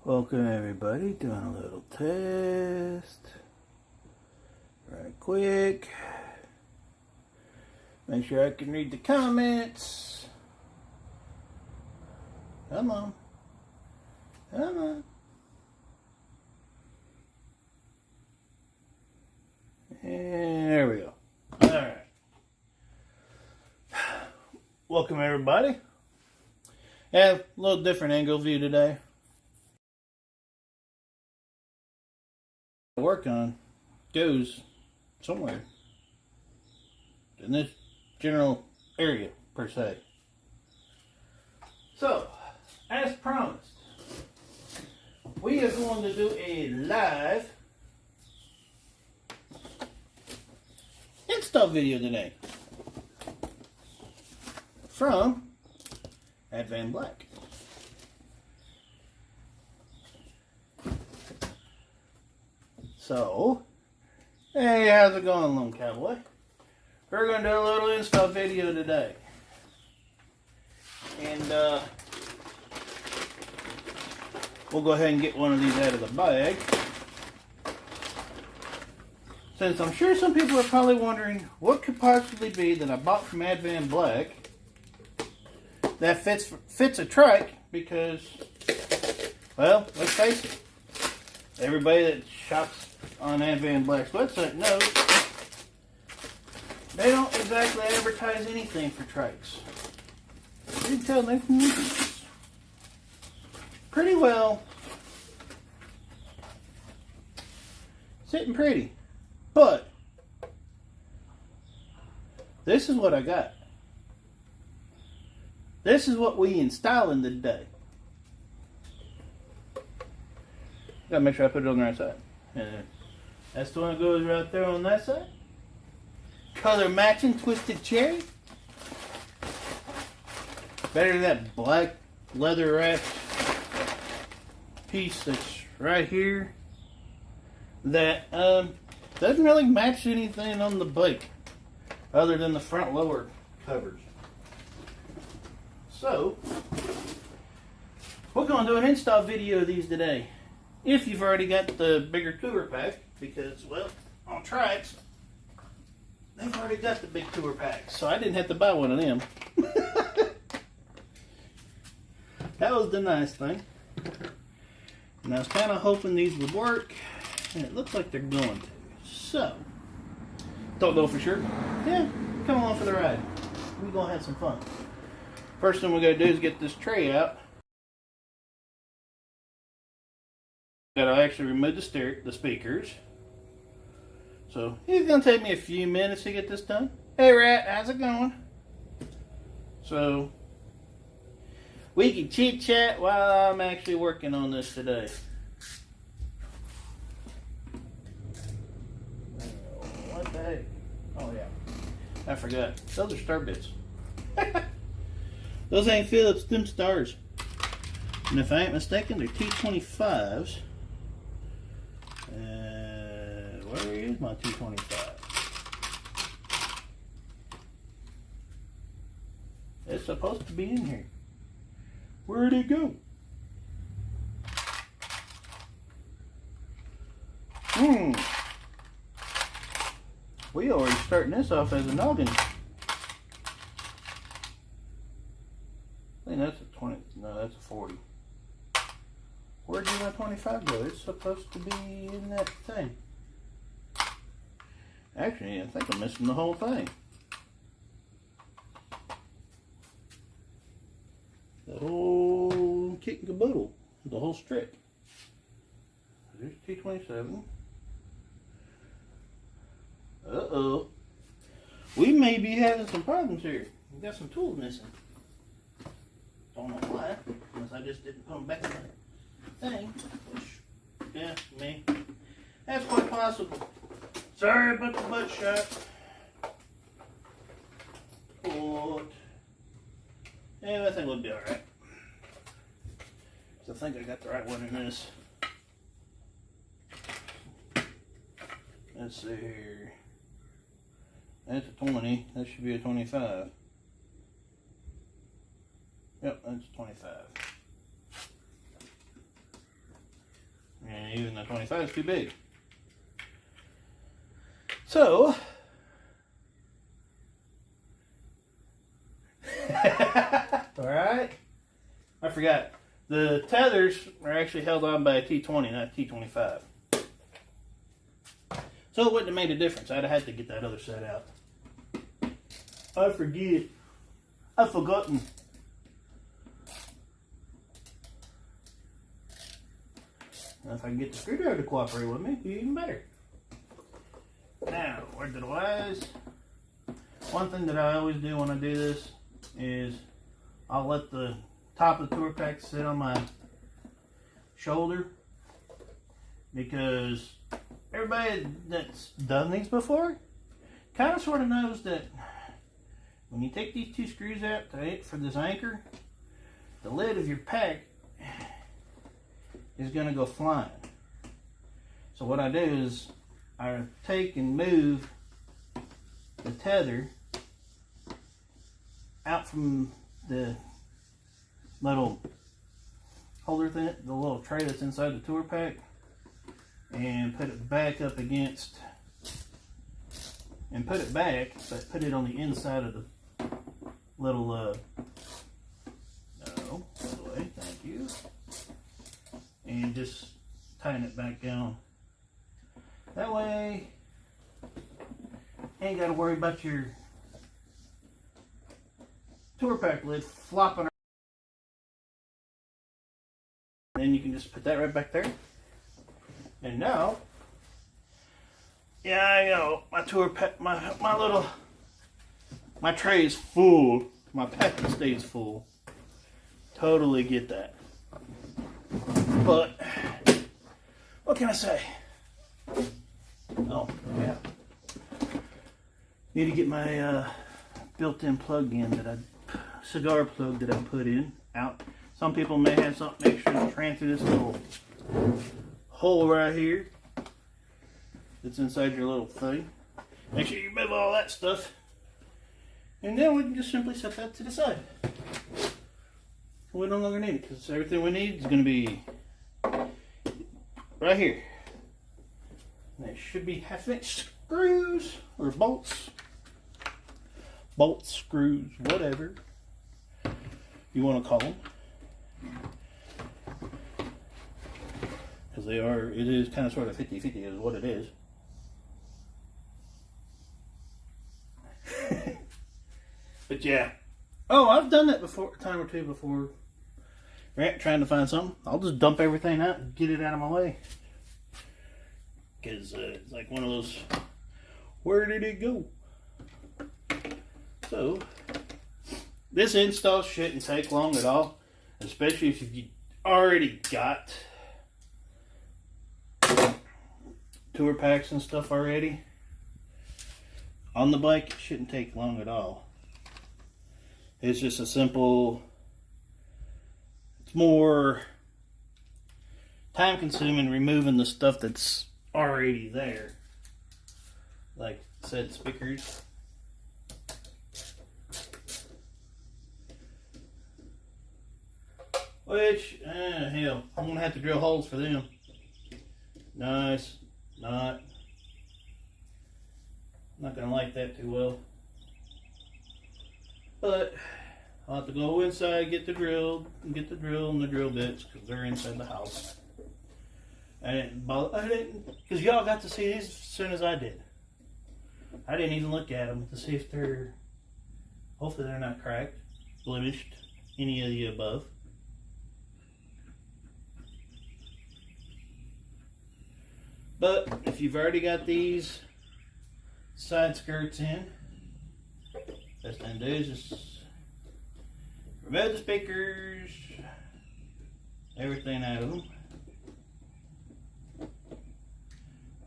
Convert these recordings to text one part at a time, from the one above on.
Welcome everybody, doing a little test right quick. Make sure I can read the comments. Come on. Come on. And there we go. Alright. Welcome everybody. I have a little different angle view today. Work on goes somewhere in this general area per se. So, as promised, we are going to do a live install video today from Advanblack. So, hey, how's it going, Lone Cowboy? We're going to do a little install video today. And, we'll go ahead and get one of these out of the bag. Since I'm sure some people are probably wondering what could possibly be that I bought from Advanblack that fits a trike, because, well, let's face it, everybody that shops on Advanblack's website knows they don't exactly advertise anything for trikes. You can tell they're pretty well sitting pretty, but this is what I got. This is what we installing today. Gotta make sure I put it on the right side. And that's the one that goes right there on that side. Color matching twisted cherry. Better than that black leather wrapped piece that's right here. That doesn't really match anything on the bike other than the front lower covers. So, we're going to do an install video of these today. If you've already got the bigger tour pack, because, well, on trikes, they've already got the big tour pack, so I didn't have to buy one of them. That was the nice thing. And I was kind of hoping these would work, and it looks like they're going to. So, don't know for sure. Yeah, come along for the ride. We're going to have some fun. First thing we're going to do is get this tray out. Gotta actually remove the speakers. So it's gonna take me a few minutes to get this done. Hey Rat, how's it going? So we can chit chat while I'm actually working on this today. What the heck? Oh yeah, I forgot. Those are star bits. Those ain't Phillips, them stars. And if I ain't mistaken, they're T25s. Where is my 225? It's supposed to be in here. Where'd it go? We already starting this off as a noggin. I think that's a 20. No, that's a 40. Where'd my 25 go? It's supposed to be in that thing. Actually, I think I'm missing the whole thing. The whole kit and caboodle. The whole strip. There's T27. Uh-oh. We may be having some problems here. We got some tools missing. Don't know why. Unless I just didn't put them back in the thing. Which, yeah, me. That's quite possible. Sorry about the butt shot. But yeah, I think we'll be alright. So I think I got the right one in this. Let's see here. That's a 20. That should be a 25. Yep, that's 25. And even the 25 is too big. So, alright. I forgot. The tethers are actually held on by a T20, not a T25. So it wouldn't have made a difference. I'd have had to get that other set out. I forget. I've forgotten. Now if I can get the screwdriver to cooperate with me, it'd be even better. Now, word to the wise. One thing that I always do when I do this is I'll let the top of the tour pack sit on my shoulder, because everybody that's done these before kind of sort of knows that when you take these two screws out for this anchor, the lid of your pack is going to go flying. So what I do is I take and move the tether out from the little holder thing, the little tray that's inside the tour pack, and put it back up against, and put it back, but put it on the inside of the little, no, other way, thank you, and just tighten it back down. That way, ain't got to worry about your tour pack lid flopping around. Then you can just put that right back there. And now, yeah, I know my tour pack, my tray is full. My pack stays full. Totally get that. But what can I say? Oh yeah, need to get my built-in plug in cigar plug that I put in out. Some people may have something extra to ran through this little hole right here that's inside your little thing. Make sure you remove all that stuff, and then we can just simply set that to the side. We no longer need it, because everything we need is going to be right here. And it should be 1/2-inch screws or bolts, screws, whatever you want to call them, because they are. It is kind of sort of 50-50 is what it is. But yeah. Oh, I've done that before, a time or two before. Right, trying to find something, I'll just dump everything out and get it out of my way. Because it's like one of those, where did it go? So, this install shouldn't take long at all. Especially if you already got tour packs and stuff already on the bike. It shouldn't take long at all. It's just a simple, it's more time consuming removing the stuff that's already there, like said speakers. Which, hell, I'm gonna have to drill holes for them. Nice, not gonna like that too well. But I'll have to go inside, get the drill and the drill bits, because they're inside the house. I didn't, because y'all got to see these as soon as I did. I didn't even look at them to see if they're, hopefully they're not cracked, blemished, any of the above. But if you've already got these side skirts in, best thing to do is just remove the speakers, everything out of them.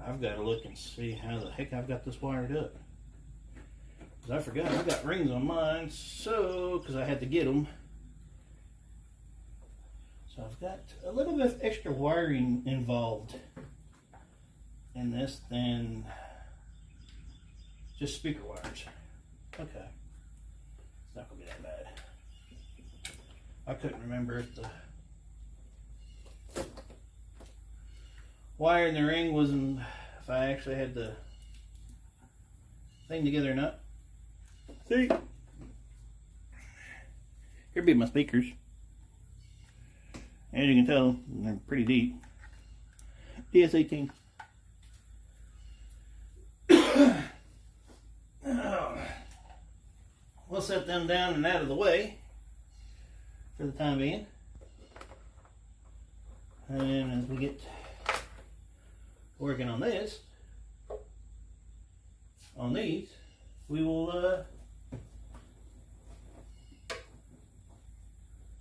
I've got to look and see how the heck I've got this wired up. Because I forgot I've got rings on mine, so, because I had to get them. So I've got a little bit of extra wiring involved in this than just speaker wires. Okay. It's not going to be that bad. I couldn't remember if wiring the ring wasn't, if I actually had the thing together or not. See? Here be my speakers. As you can tell, they're pretty deep. DS18. We'll set them down and out of the way for the time being. And as we get working on this, on these, we will,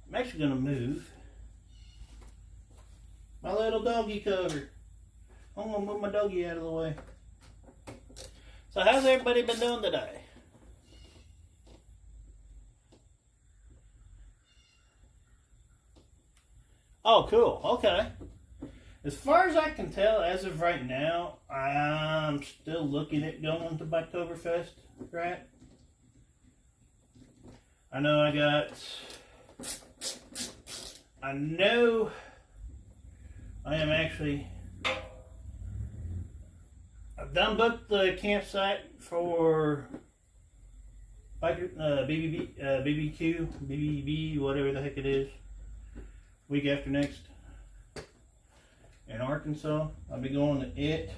I'm actually going to move my little doggy cover. I'm going to move my doggy out of the way. So how's everybody been doing today? Oh, cool. Okay. As far as I can tell, as of right now, I'm still looking at going to Oktoberfest, right? I know I am actually, I've done booked the campsite for BBQ, BBB, whatever the heck it is, week after next in Arkansas. I'll be going to it.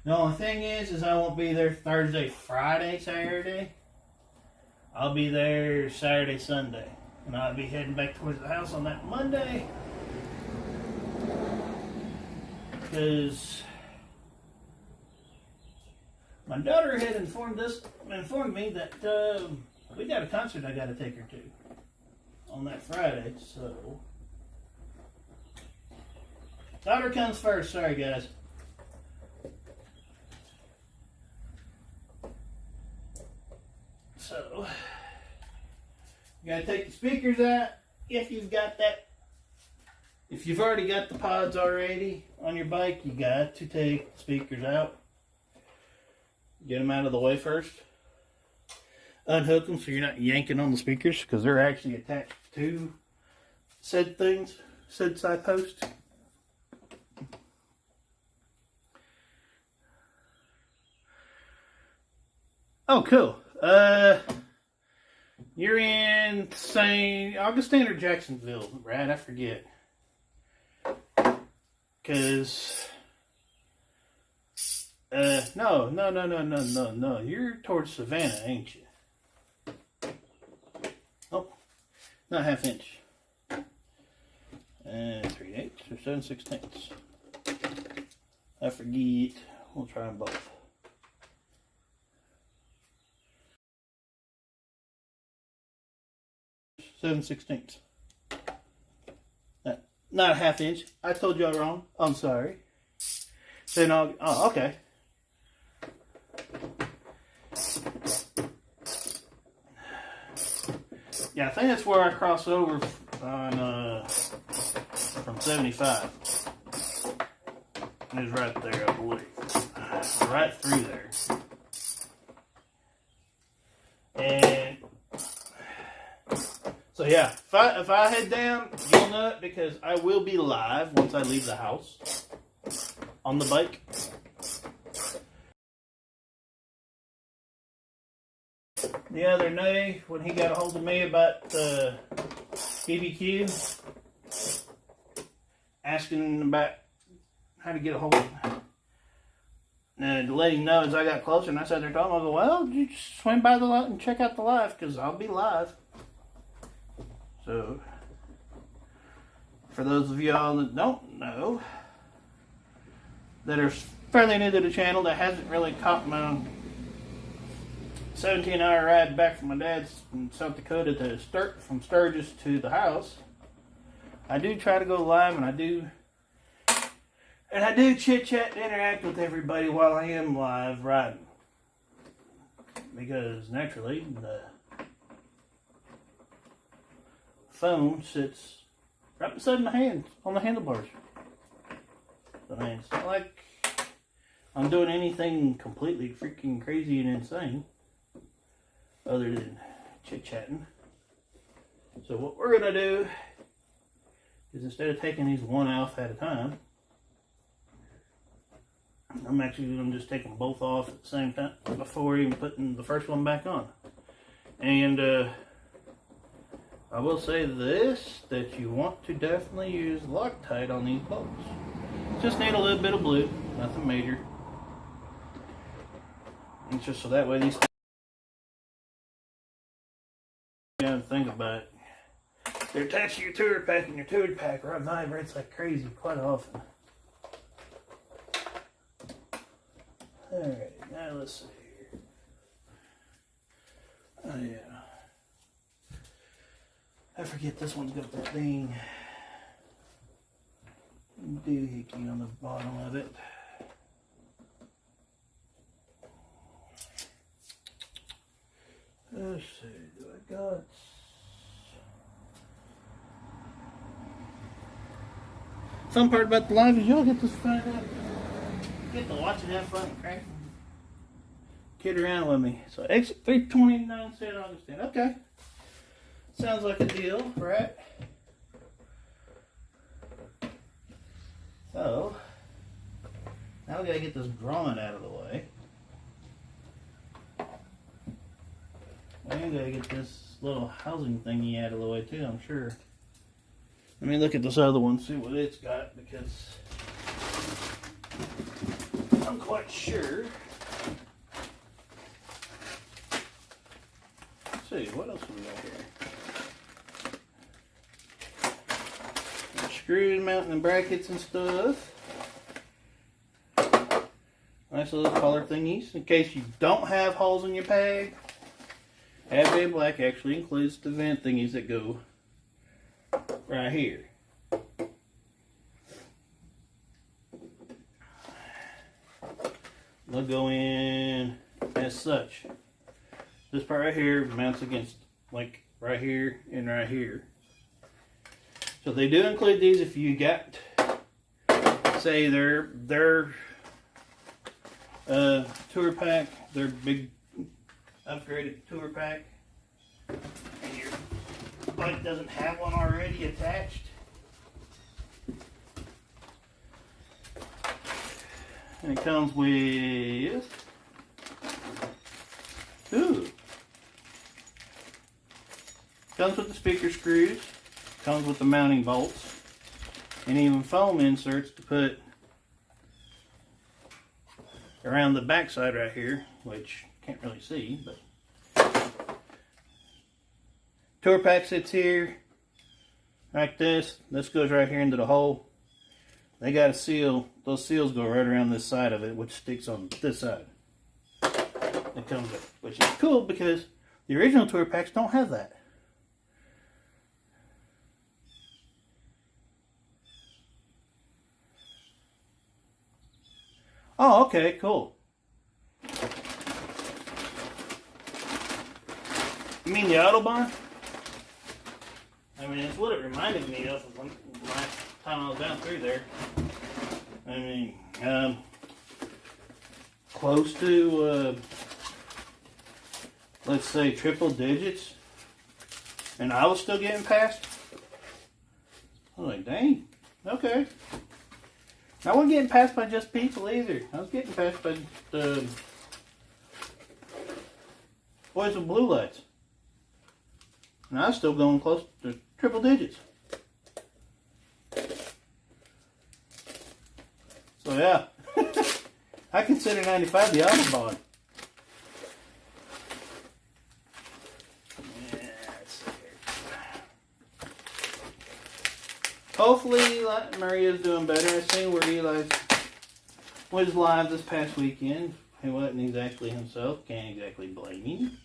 The only thing is I won't be there Thursday, Friday, Saturday. I'll be there Saturday, Sunday. And I'll be heading back towards the house on that Monday. Because my daughter had informed me that we got a concert I got to take her to on that Friday. So, daughter comes first. Sorry, guys. So, you gotta take the speakers out if you've got that. If you've already got the pods already on your bike, you got to take the speakers out. Get them out of the way first. Unhook them so you're not yanking on the speakers, because they're actually attached to said things, said side posts. Oh, cool. You're in St. Augustine or Jacksonville, right? I forget. Because, no. You're towards Savannah, ain't you? Oh, not half inch. 3/8 or 7/16. I forget. We'll try them both. Seven sixteenths. Not a half inch. I told y'all wrong. I'm sorry. Oh, okay. Yeah, I think that's where I cross over on from 75. It's right there, I believe. Right through there. And so yeah, if I head down, you'll know it because I will be live once I leave the house on the bike. The other day, when he got a hold of me about BBQ, asking about how to get a hold of him, and to let him know as I got closer, and I sat there talking, I go, well, you just swing by the lot and check out the live, because I'll be live. So, for those of y'all that don't know, that are fairly new to the channel, that hasn't really caught my 17-hour ride back from my dad's in South Dakota from Sturgis to the house, I do try to go live, and I do chit-chat and interact with everybody while I am live riding. Because naturally, the phone sits right beside my hands on the handlebars. So, I mean, it's not like I'm doing anything completely freaking crazy and insane other than chit-chatting. So what we're going to do is, instead of taking these one off at a time, I'm actually going to just take them both off at the same time before even putting the first one back on. And I will say this, that you want to definitely use Loctite on these bolts. Just need a little bit of blue, nothing major. And just so that way these things, you gotta think about it. They're attached to your tour pack, and your tour pack vibrates like crazy quite often. Alright, now let's see here. Oh yeah. I forget this one's got that dang doohickey on the bottom of it. Let's see, do I got... Fun part about the live is y'all get to find out. Get to watch and have fun, right? Kid around with me. So exit 329 St. Augustine. Okay. Sounds like a deal, right? So now we gotta get this grommet out of the way. And gotta get this little housing thingy out of the way too, I'm sure. Let me look at this other one, see what it's got, because I'm quite sure. Let's see, what else have we got here? Screws mounting the brackets and stuff. Nice little collar thingies. In case you don't have holes in your peg, Advanblack actually includes the vent thingies that go right here. They'll go in as such. This part right here mounts against, like, right here and right here. So they do include these if you got, say, their tour pack, their big upgraded tour pack, and your bike doesn't have one already attached. And it comes with, comes with the speaker screws, comes with the mounting bolts, and even foam inserts to put around the back side right here, which you can't really see, but tour pack sits here like this. This goes right here into the hole. They got a seal. Those seals go right around this side of it, which sticks on this side. It comes with, which is cool because the original tour packs don't have that. Oh, okay, cool. You mean the Autobahn? I mean, it's what it reminded me of when last time I was down through there. I mean, close to, let's say, triple digits, and I was still getting past. I was like, dang, okay. I wasn't getting passed by just people either. I was getting passed by the boys with blue lights. And I was still going close to triple digits. So yeah, I consider 95 the Autobahn. Yeah, let's see here. Hopefully Eli and Maria's doing better. I seen where Eli was live this past weekend. He wasn't exactly himself. Can't exactly blame him.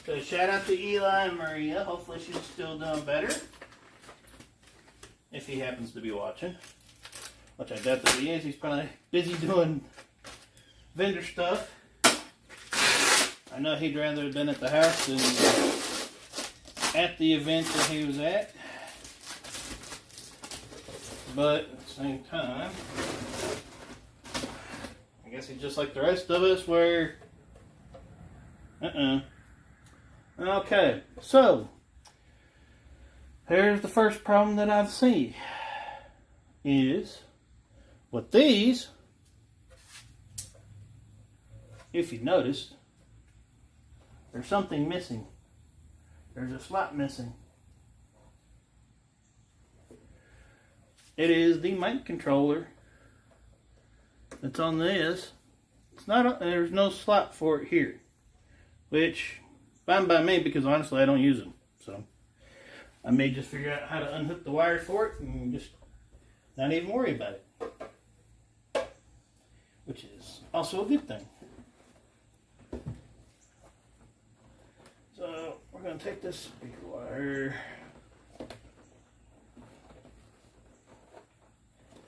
So shout out to Eli and Maria. Hopefully she's still doing better. If he happens to be watching. Which I doubt that he is. He's probably busy doing vendor stuff. I know he'd rather have been at the house than at the event that he was at. But at the same time, I guess he's just like the rest of us where... Okay, so here's the first problem that I've seen is But these, if you noticed, there's something missing. There's a slot missing. It is the mic controller that's on this. It's not. There's no slot for it here, which fine by me because honestly I don't use them. So I may just figure out how to unhook the wires for it and just not even worry about it, which is also a good thing. So we're going to take this speaker wire,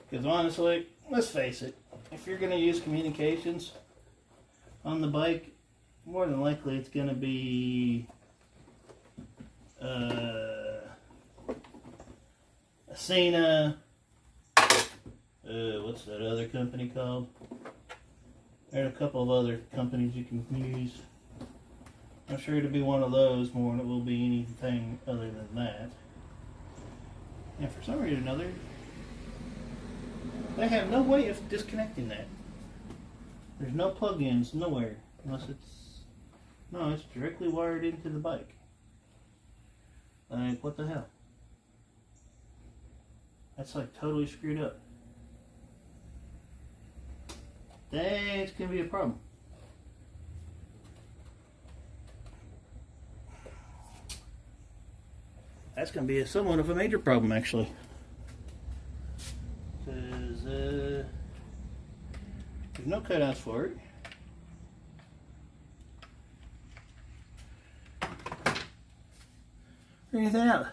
because honestly, let's face it, if you're going to use communications on the bike, more than likely it's going to be a Cena, what's that other company called? There are a couple of other companies you can use. I'm sure it'll be one of those more than it will be anything other than that. And for some reason or another, they have no way of disconnecting that. There's no plug-ins nowhere, unless it's... No, it's directly wired into the bike. Like, what the hell? That's like totally screwed up. That's gonna be a problem. That's gonna be somewhat of a major problem, actually. Because there's no cutouts for it. Or anything else.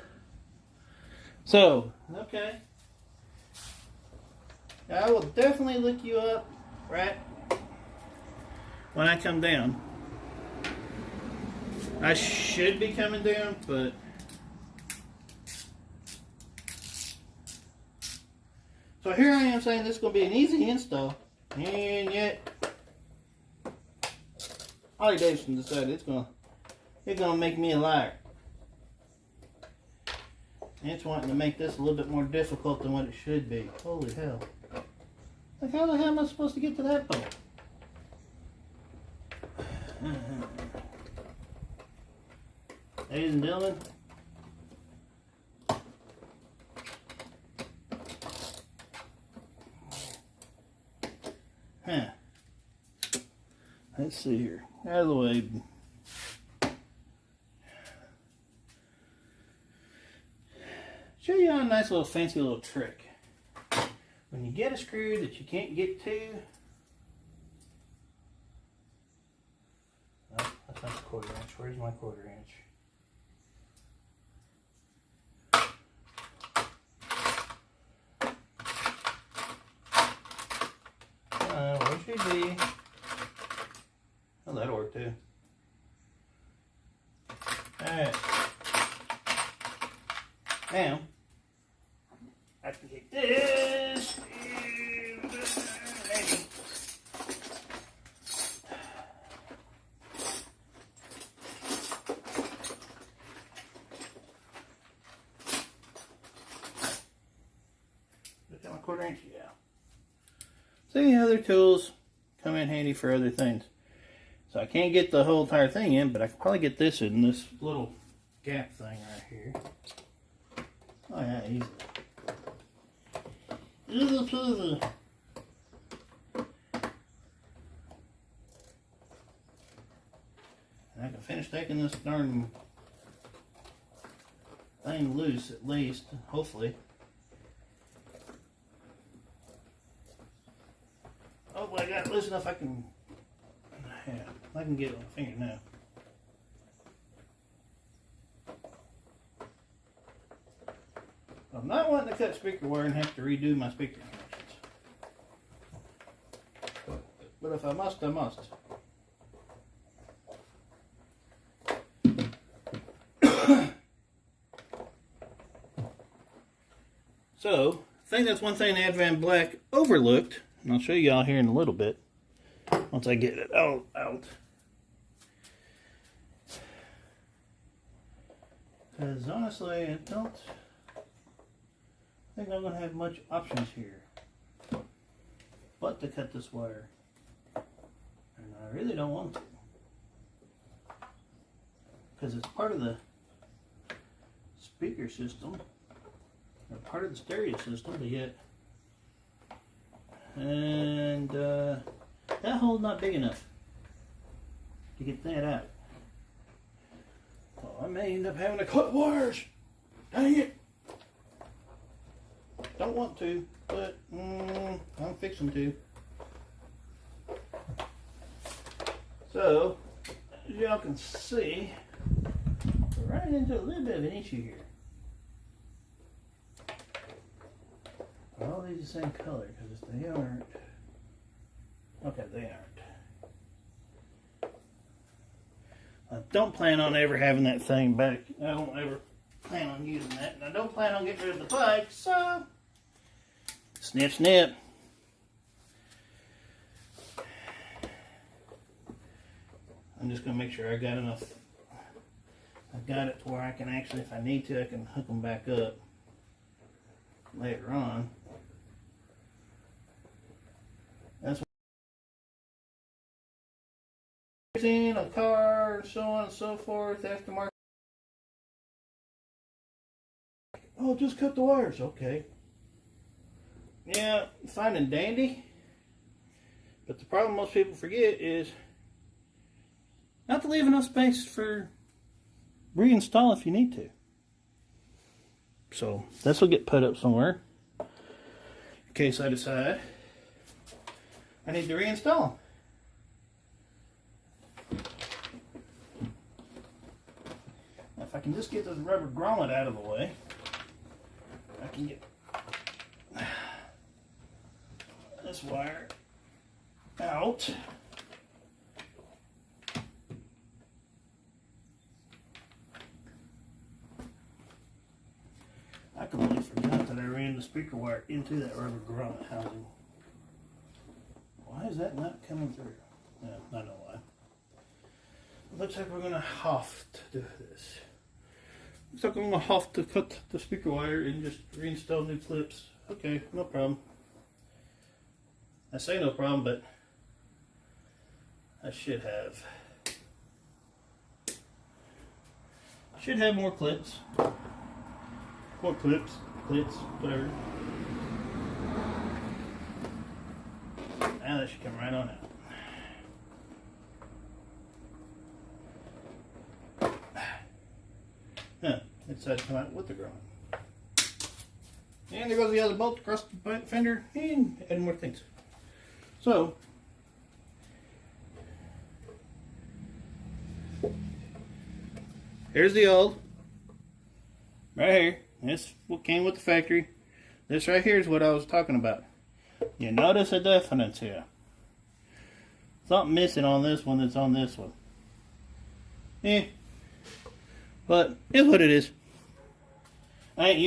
So, okay. I will definitely look you up, right, when I come down. I should be coming down, but so here I am saying this is going to be an easy install, and yet Harley Davidson decided it's going to make me a liar. And it's wanting to make this a little bit more difficult than what it should be. Holy hell. Like, how the hell am I supposed to get to that boat? Ladies and gentlemen, let's see here. Out of the way. Show you a nice little fancy little trick. When you get a screw that you can't get to, oh, that's not the quarter inch. Where's my quarter inch? Where should be? Oh, that'll work too. Alright. Now, I can get this. Look at my quarter inch, yeah. See, other tools come in handy for other things. So I can't get the whole entire thing in, but I can probably get this in this little gap thing right here. Oh yeah, easy. Easy peasy. And I can finish taking this darn thing loose at least, hopefully. Hopefully I got it loose enough I can, yeah, I can get it on my finger now. I'm not wanting to cut speaker wire and have to redo my speaker connections. But if I must, I must. So, I think that's one thing Advanblack overlooked, and I'll show y'all here in a little bit, once I get it all out. Because honestly, I don't think I'm going to have much options here. but to cut this wire. And I really don't want to. Because it's part of the speaker system, or part of the stereo system, but yet. And that hole's not big enough to get that out. So I may end up having to cut wires. Dang it. Don't want to, but I'm fixing to. So, as y'all can see, we're running into a little bit of an issue here. Are all these the same color? Because if they aren't, okay, they aren't. I don't plan on ever having that thing back. I don't ever plan on using that. And I don't plan on getting rid of the bike, so snip, snip. I'm just going to make sure I got enough. I've got it to where I can actually, if I need to, I can hook them back up later on. That's what in a car, so on and so forth, aftermarket. Oh, just cut the wires. Okay. Yeah, fine and dandy. But the problem most people forget is not to leave enough space for reinstall if you need to. So this will get put up somewhere in case I decide I need to reinstall. If I can just get this rubber grommet out of the way, I can get this wire out. I completely forgot that I ran the speaker wire into that rubber grommet housing. Why is that not coming through? Yeah, I know why. It looks like we're going to have to do this. Looks like I'm going to have to cut the speaker wire and just reinstall new clips. Okay, no problem. I say no problem, but I should have. I should have more clips. More clips, whatever. Now that should come right on out. Huh, it decided to come out with the grommet. And there goes the other bolt across the fender and add more things. So, here's the old, right here. This what came with the factory. This right here is what I was talking about. You notice a difference here. Something missing on this one that's on this one. But it's what it is. I ain't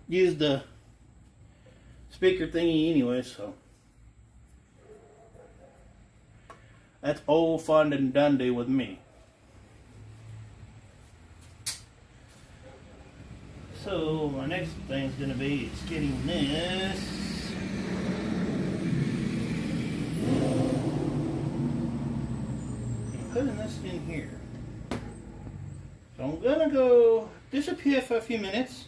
used the speaker thingy anyway, so that's old fun and dundee with me. So my next thing is going to be getting this and putting this in here. So I'm going to go disappear for a few minutes.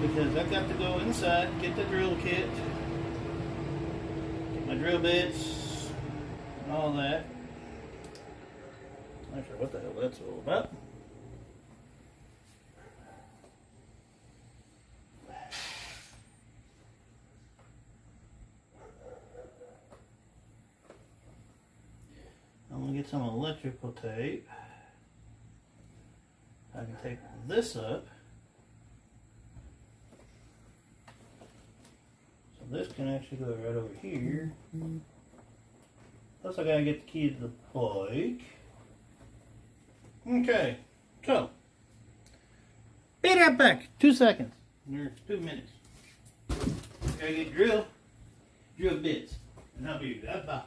Because I've got to go inside, get the drill kit, get my drill bits, and all that. I'm not sure what the hell that's all about. I'm going to get some electrical tape. I can take this up. So this can actually go right over here. Plus I got to get the key to the bike. Okay, so be right back. 2 seconds. Or 2 minutes. Gotta get drill bits. And I'll be right back.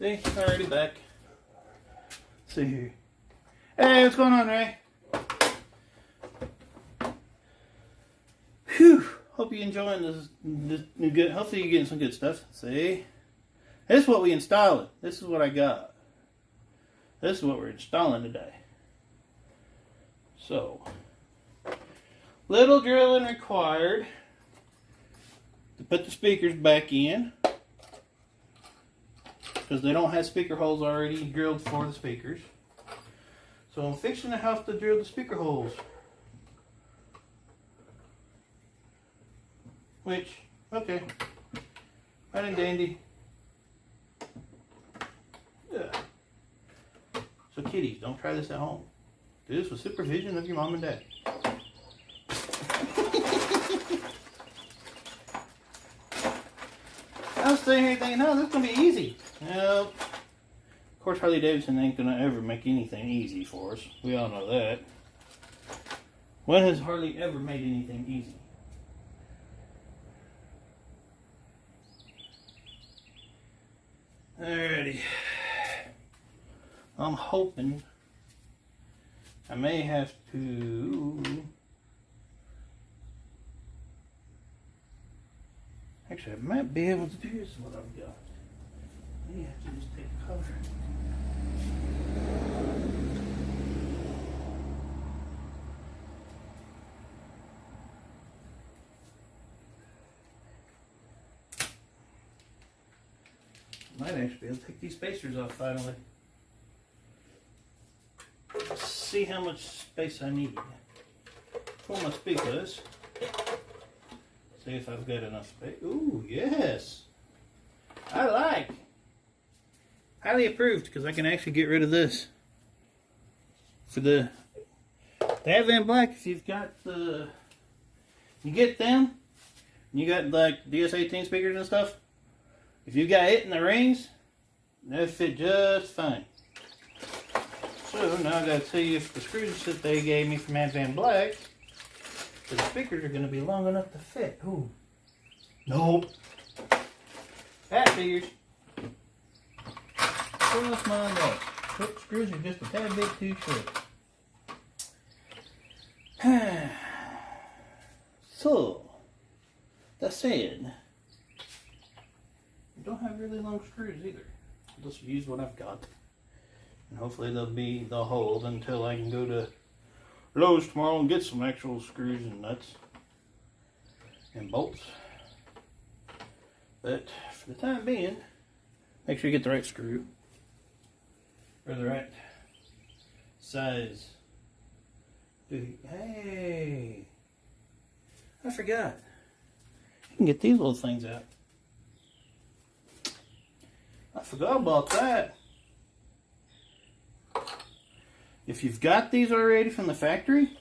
See, already back. See here. Hey, what's going on, Ray? Whew. Hope you're enjoying this new good. Hopefully you're getting some good stuff. See? This is what we installed. This is what I got. This is what we're installing today. So, little drilling required to put the speakers back in, because they don't have speaker holes already drilled for the speakers. So I'm fixing to have to drill the speaker holes. Which, okay, right and dandy. Yeah. So kiddies, don't try this at home. Do this with supervision of your mom and dad. I was sitting here thinking, no, this is going to be easy. Nope. Of course, Harley Davidson ain't going to ever make anything easy for us. We all know that. When has Harley ever made anything easy? Alrighty. I'm hoping I may have to... Actually, I might be able to do this. What I've got. I may have to just take a color. I might actually be able to take these spacers off finally. See how much space I need for my speakers. See if I've got enough space. Ooh, yes. I like. Highly approved, because I can actually get rid of this. For the Advanblack, if you've got the... You get them, you got like DS18 speakers and stuff. If you got it in the rings, they'll fit just fine. So now I gotta see if the screws that they gave me from Advanblack, the speakers are gonna be long enough to fit. Ooh. Nope. That figures. Cross my luck. Hook screws are just a tad bit too short. So, that said, I don't have really long screws either. I'll just use what I've got. And hopefully they'll hold until I can go to Lowe's tomorrow and get some actual screws and nuts and bolts. But for the time being, make sure you get the right screw or the right size. Hey, I forgot. You can get these little things out. I forgot about that. If you've got these already from the factory,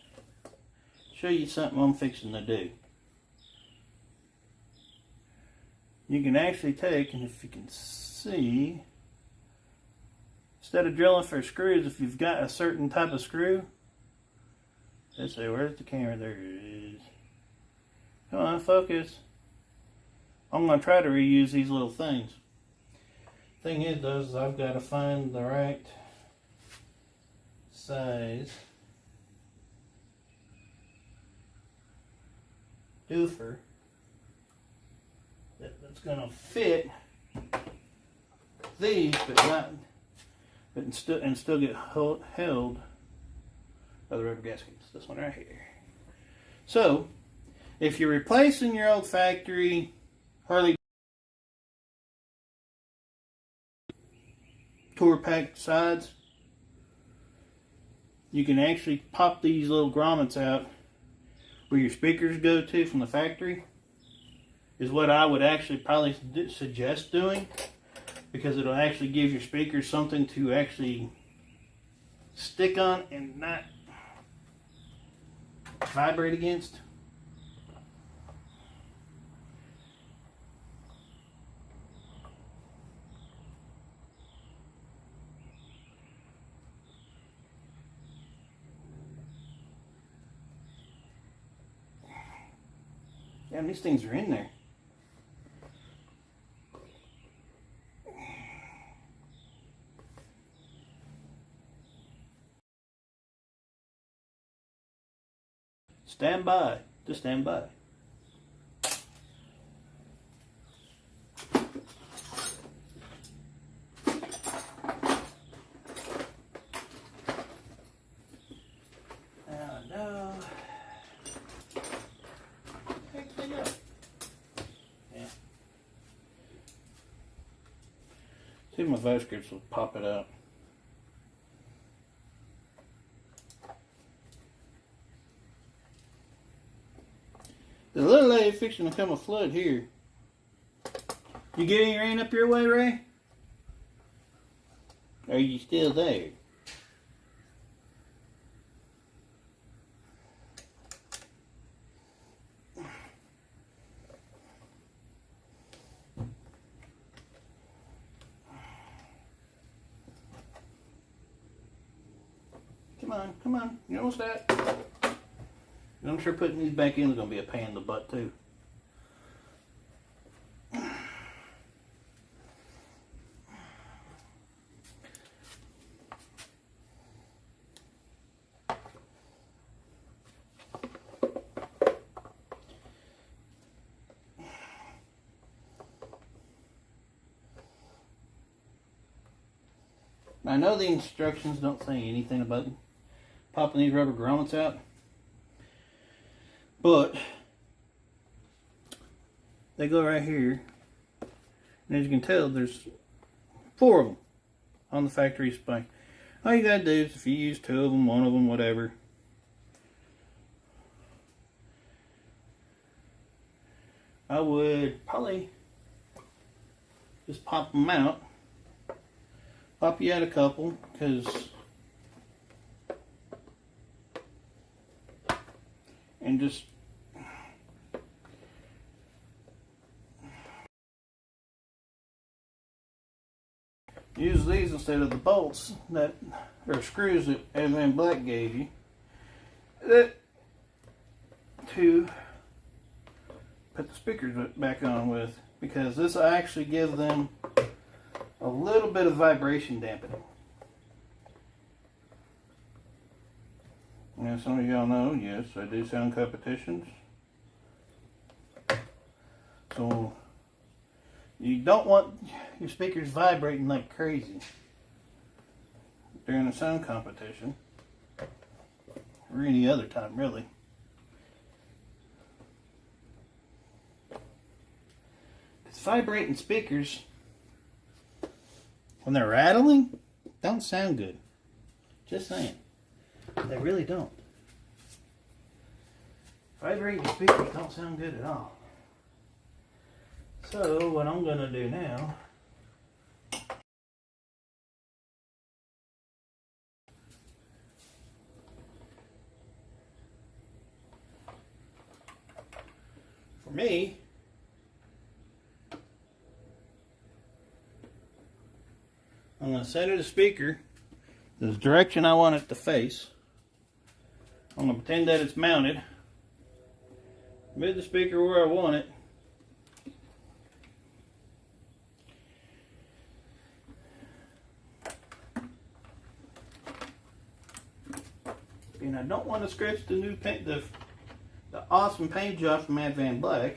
show you something I'm fixing to do. You can actually take, and if you can see, instead of drilling for screws, if you've got a certain type of screw, let's say, where's the camera? There it is. Come on, focus. I'm going to try to reuse these little things. Thing is, though, is I've got to find the right size doofer that's going to fit these, and still get held by the rubber gaskets. This one right here. So, if you're replacing your old factory Harley tour pack sides, you can actually pop these little grommets out where your speakers go to from the factory, is what I would actually probably suggest doing, because it'll actually give your speakers something to actually stick on and not vibrate against. Yeah, these things are in there. Stand by. Just stand by. No. Heck they go. Yeah. See if my vice grips will pop it out. The little lady fixing to come a flood here. You get any rain up your way, Ray? Are you still there? Come on, come on. You almost that. I'm sure putting these back in is going to be a pain in the butt too. I know the instructions don't say anything about popping these rubber grommets out, but they go right here, and as you can tell, there's 4 of them on the factory spike. All you gotta do is, if you use 2 of them, 1 of them, whatever, I would probably just pop them out. Pop you out a couple, and just use these instead of the bolts that or screws that Advanblack gave you to put the speakers back on with, because this will actually give them a little bit of vibration dampening. Now, some of y'all know, yes, I do sound competitions. So, you don't want your speakers vibrating like crazy during a sound competition, or any other time, really. Because vibrating speakers, when they're rattling, don't sound good. Just saying. They really don't. Vibrating speakers don't sound good at all. So what I'm going to do now, for me, I'm going to center the speaker the direction I want it to face. I'm going to pretend that it's mounted. Move the speaker where I want it. And I don't want to scratch the new paint, the awesome paint job from Advanblack.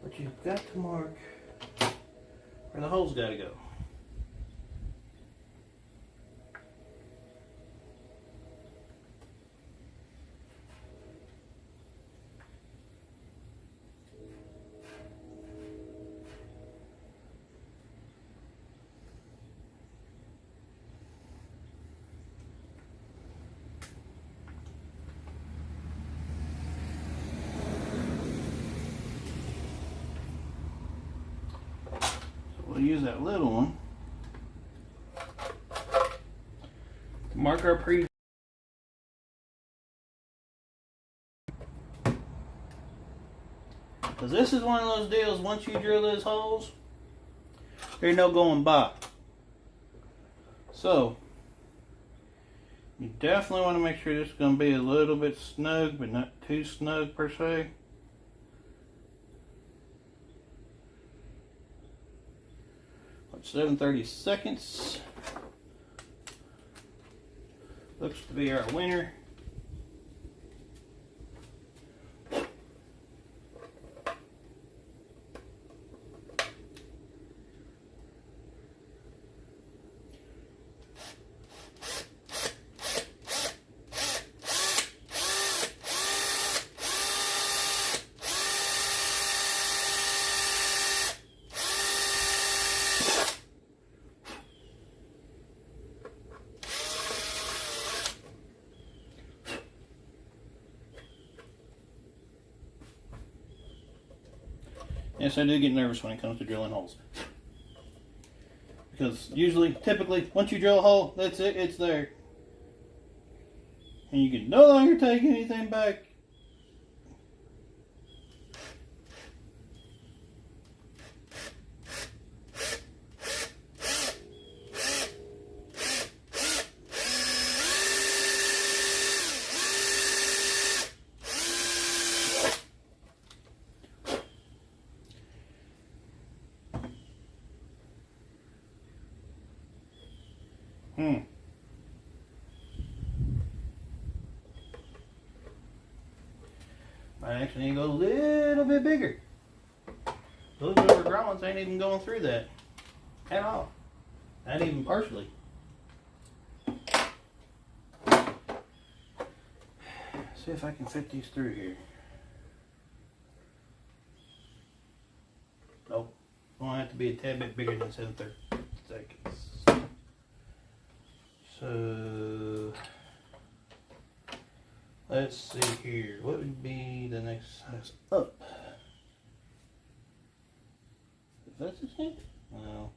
But you've got to mark where the hole's got to go. We'll use that little one to mark our pre. Because this is one of those deals, once you drill those holes, there's no going by. So, you definitely want to make sure this is going to be a little bit snug, but not too snug per se. 7:30 seconds. Looks to be our winner. Yes, I do get nervous when it comes to drilling holes. Because usually, typically, once you drill a hole, that's it, it's there. And you can no longer take anything back. I actually need to go a little bit bigger. Those rubber grommets ain't even going through that at all. Not even partially. See if I can fit these through here. Nope. Gonna have to be a tad bit bigger than 7/30 seconds. So let's see here. What would be the next size up? Is that the same? No.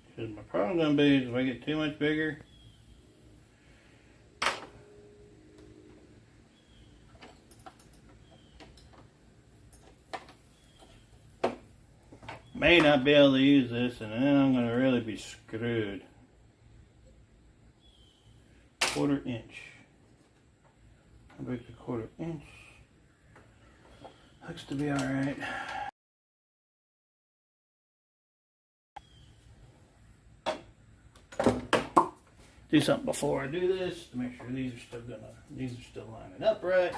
Because my problem gonna be is if I get too much bigger, may not be able to use this, and then I'm going to really be screwed. 1/4 inch. How big's a 1/4 inch? Looks to be alright. Do something before I do this to make sure these are still lining up right.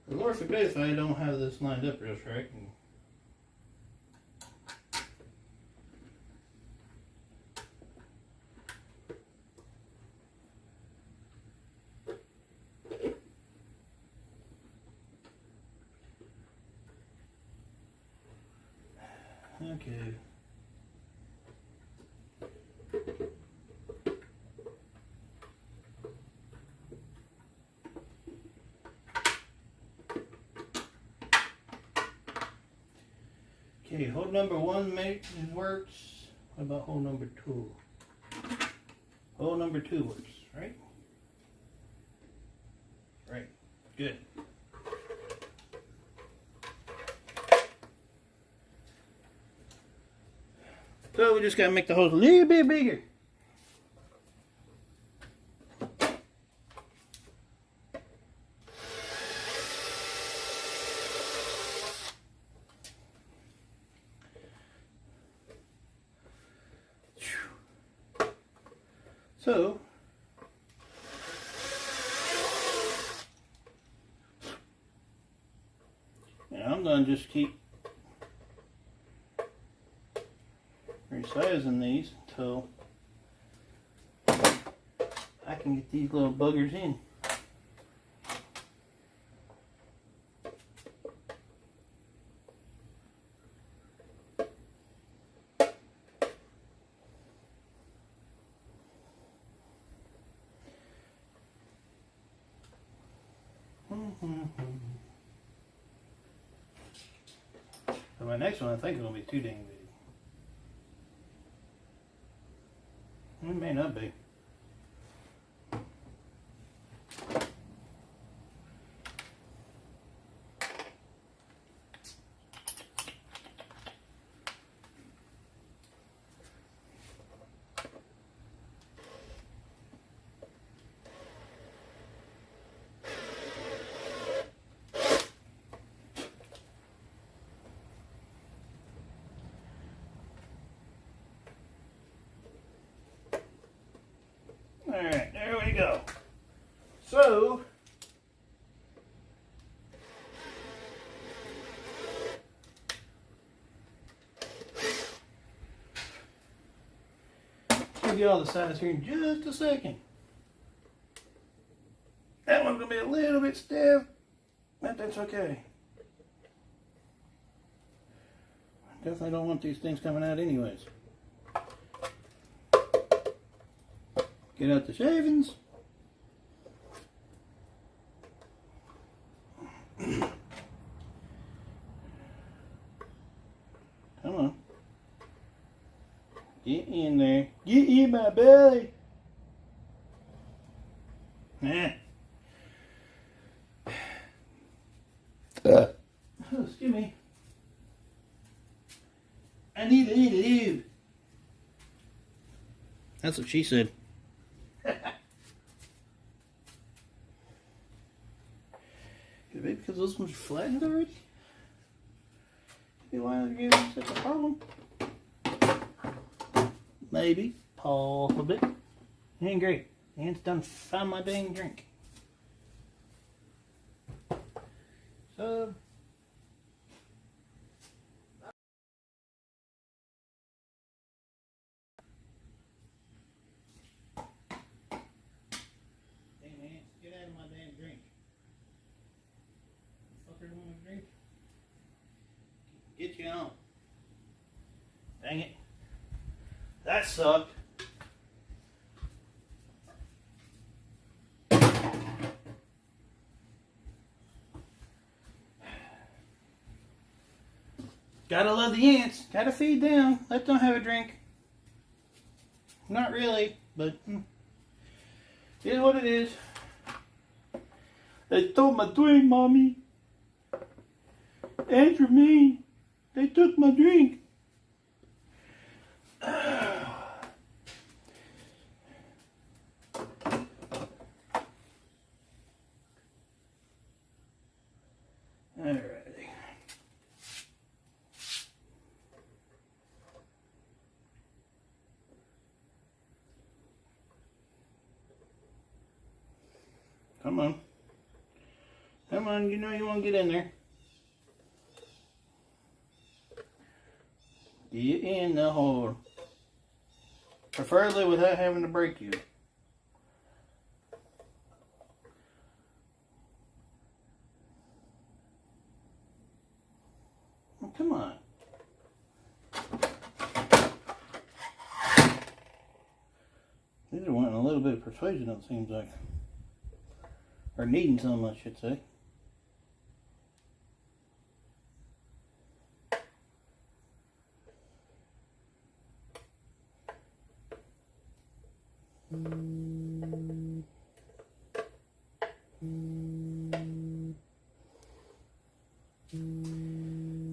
Lord forbid if I don't have this lined up real right. Okay. Okay, hole number 1 works. What about hole number 2? Hole number 2 works, right? Right, good. So we just gotta make the holes a little bit bigger. So, now I'm going to just keep resizing these until I can get these little buggers in. So my next one I think is going to be too dang big. It may not be. Alright, there we go. So, I'll give you all the size here in just a second. That one's going to be a little bit stiff, but that's okay. Definitely don't want these things coming out anyways. Get out the shavings. Come on. Get in there. Get in my belly. Nah. Oh, excuse me. I need a little lube. That's what she said. Maybe because those ones are flattened already? Maybe why you're giving such a problem? Maybe. Possibly. Ain't great. Aunt's done found my dang drink. So hey man, get out of my damn drink. Fucker want a drink? Get you on. Dang it. That sucked. Gotta love the ants. Gotta feed them. Let them have a drink. Not really, but it is what it is. They stole my drink, Mommy. Answer me. They took my drink. Alrighty. Come on. Come on, you know you want to get in there. Get in the hole. Preferably without having to break you. Oh, come on. These are wanting a little bit of persuasion, it seems like. Or needing some, I should say.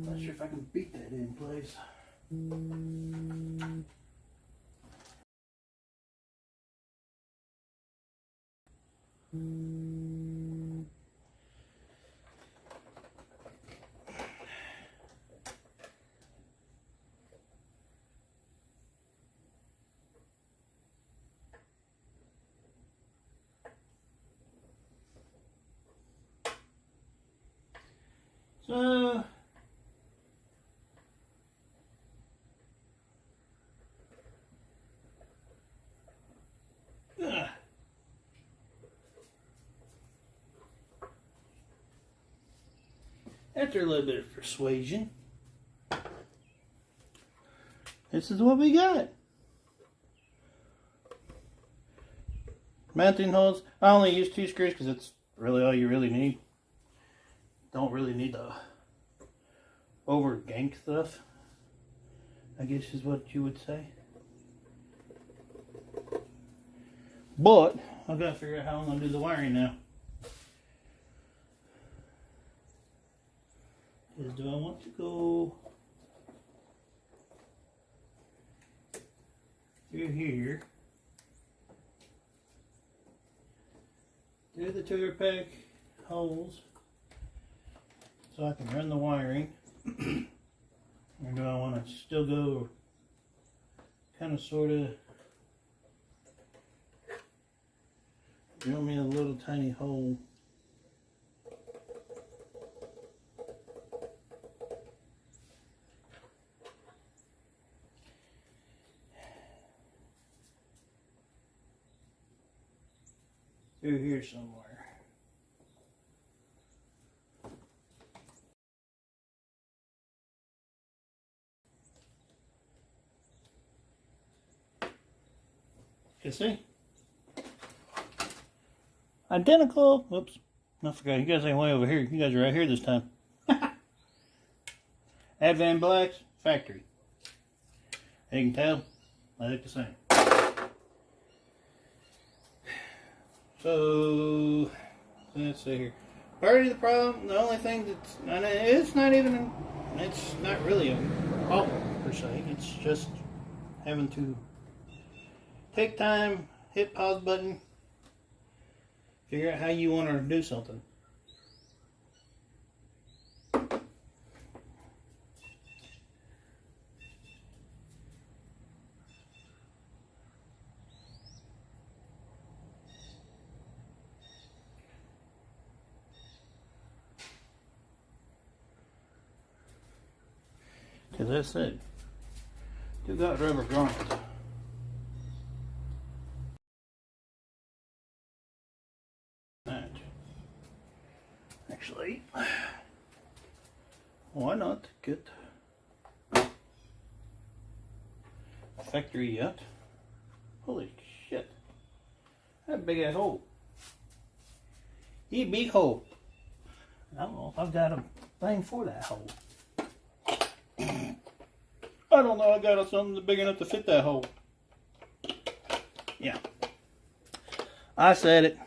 Not sure if I can beat that in place. So after a little bit of persuasion, this is what we got. Mounting holes. I only use 2 screws because that's really all you really need. Don't really need the over gank stuff, I guess is what you would say. But I've got to figure out how I'm going to do the wiring now. Do I want to go through here, do the tether pack holes so I can run the wiring, or do I want to still go kind of sort of drill me a little tiny hole. Through here somewhere. You see? Identical. Whoops. I forgot. You guys ain't way over here. You guys are right here this time. Advanblack's factory. You can tell. I look the same. So, let's see here. Part of the problem, the only thing that's, and it's not even, it's not really a problem per se. It's just having to take time, hit pause button, figure out how you want to do something. Because that's it. You got rubber grommets. That. Actually, why not get a factory yet? Holy shit. That big ass hole. You big hole. I don't know if I've got a thing for that hole. I don't know, I got something big enough to fit that hole. Yeah. I said it.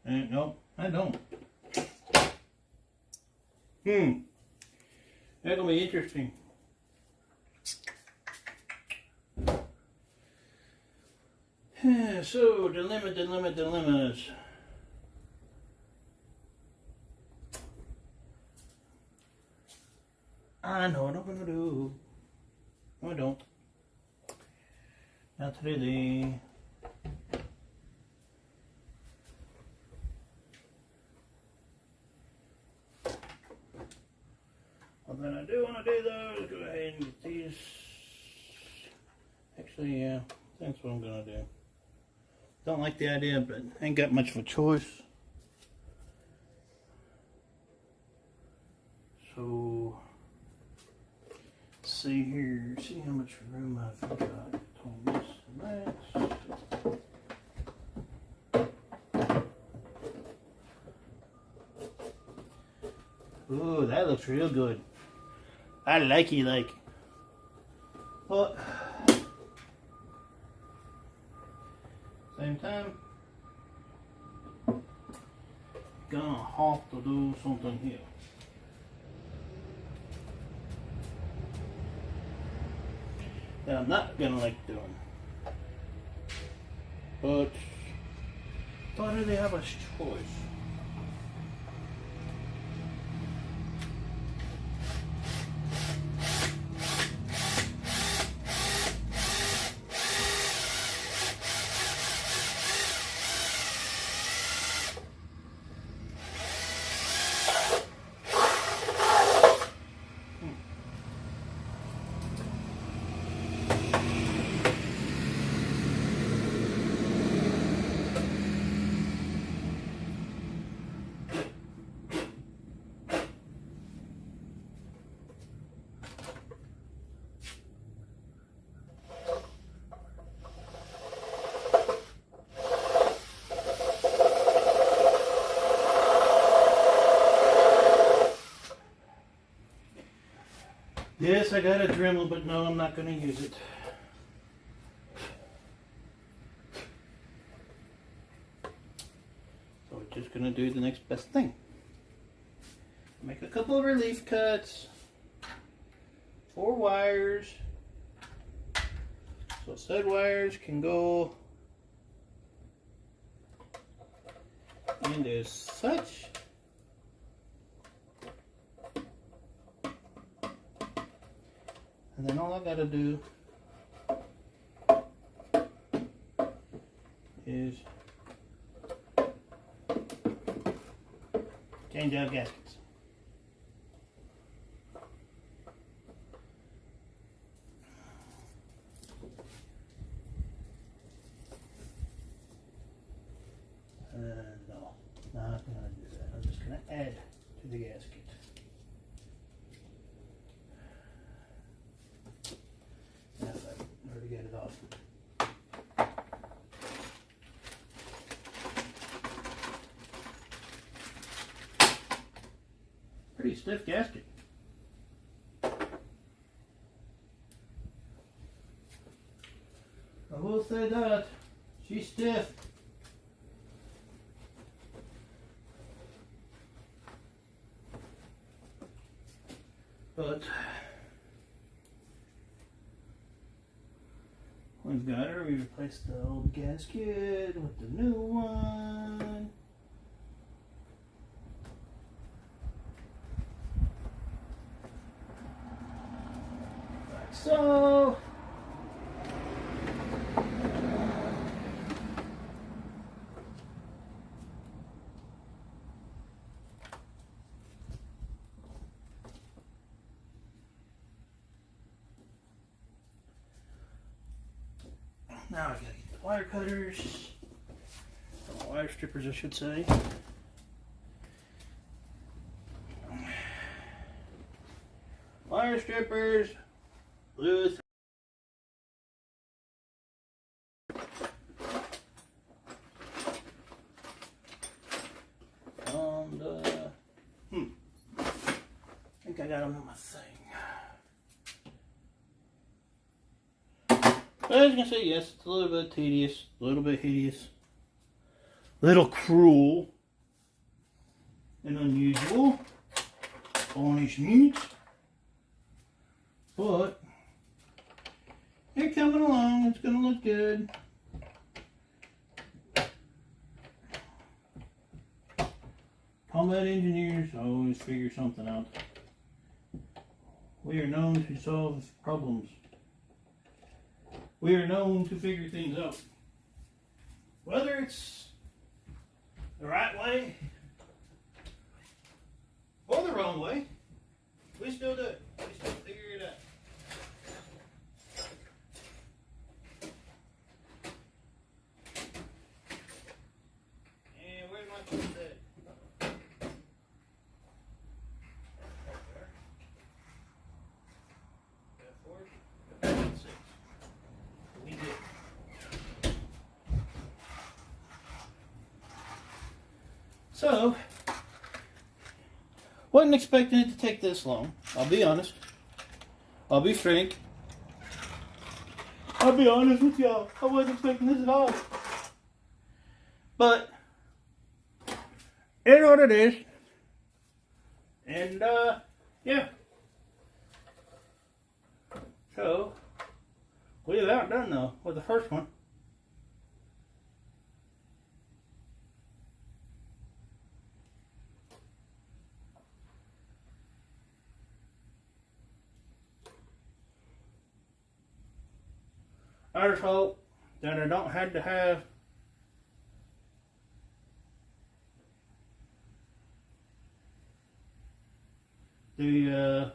And nope, I don't. That'll be interesting. So, dilemmas. I know what I'm gonna do. No, I don't. Not today. What I do want to do though is go ahead and get these. Actually, yeah, that's what I'm gonna do. Don't like the idea, but ain't got much of a choice. So, see here, see how much room I've got between this and that. Ooh, that looks real good. I like it, like. But same time, gonna have to do something here. That I'm not gonna like doing. But don't really have a choice. Yes, I got a Dremel, but no, I'm not going to use it. So we're just going to do the next best thing. Make a couple of relief cuts. 4 wires. So stud wires can go into such. And then all I gotta do use. Change out gaskets. No, not going to do that. I'm just going to add to the gasket. Yes, I already got it off. Pretty stiff gasket. I will say that she's stiff. But we've got her. We replaced the old gasket with the new one. Like so. Now I gotta get the wire cutters, or wire strippers I should say. Wire strippers, loose. And I think I got them in my thing. As you can see, yes, it's a little bit tedious, a little bit hideous, a little cruel and unusual punishment, but they're coming along. It's going to look good. Combat engineers always figure something out. We are known to solve problems. We are known to figure things out. Whether it's the right way or the wrong way, we still do it. We still figure it out. And where's my tool set? Got 4, got 6. We did. So, wasn't expecting it to take this long. I'll be honest. I'll be frank. I'll be honest with y'all. I wasn't expecting this at all. But it is what it is. And yeah. So we've outdone though with the first one. I just hope that I don't have to have the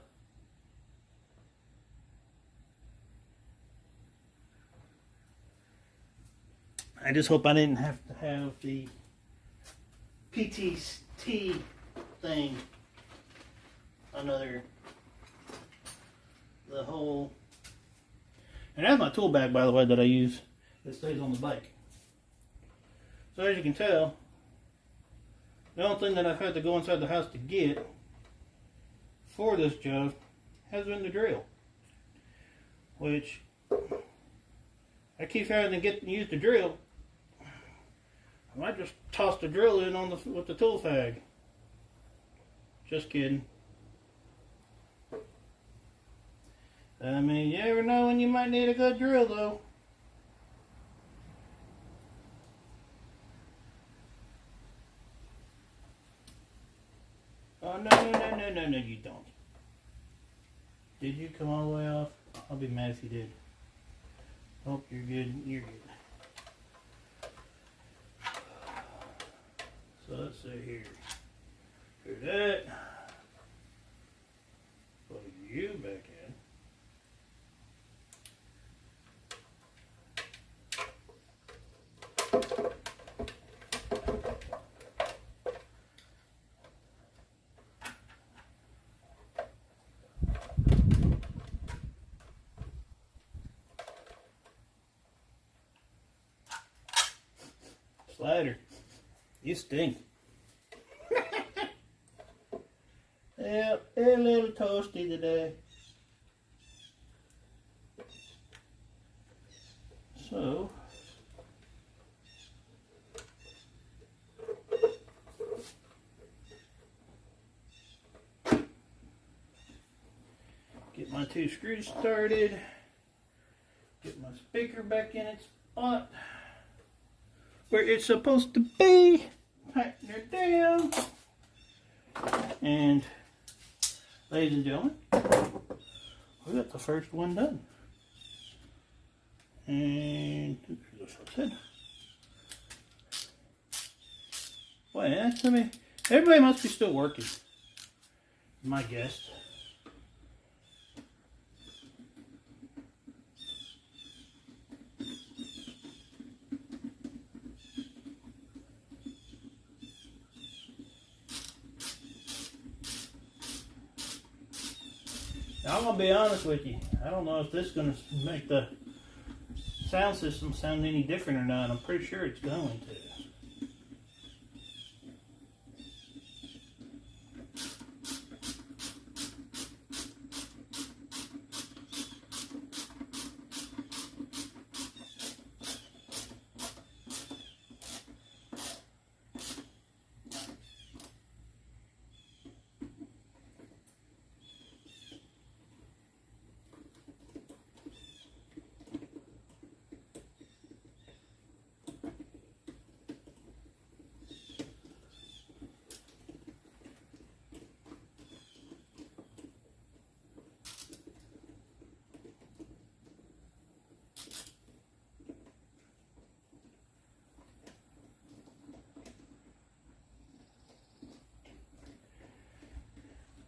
I just hope I didn't have to have the PTT thing, the whole, and that's my tool bag, by the way, that I use. It stays on the bike. So as you can tell, the only thing that I've had to go inside the house to get for this job has been the drill, which I keep having to use the drill. I might just toss the drill in on with the tool fag. Just kidding. I mean, you never know when you might need a good drill, though. Oh, no, you don't. Did you come all the way off? I'll be mad if you did. Hope you're good. You're good. So let's see here. Do that. Plug you back in. Slider, you stink. Yep, a little toasty today. So, get my 2 screws started. Get my speaker back in its spot where it's supposed to be. Tighten her down. And ladies and gentlemen, we got the first one done. And boy, yeah, I mean, everybody must be still working. My guess. Now, I'm gonna be honest with you. I don't know if this is gonna make the sound system sound any different or not. I'm pretty sure it's going to.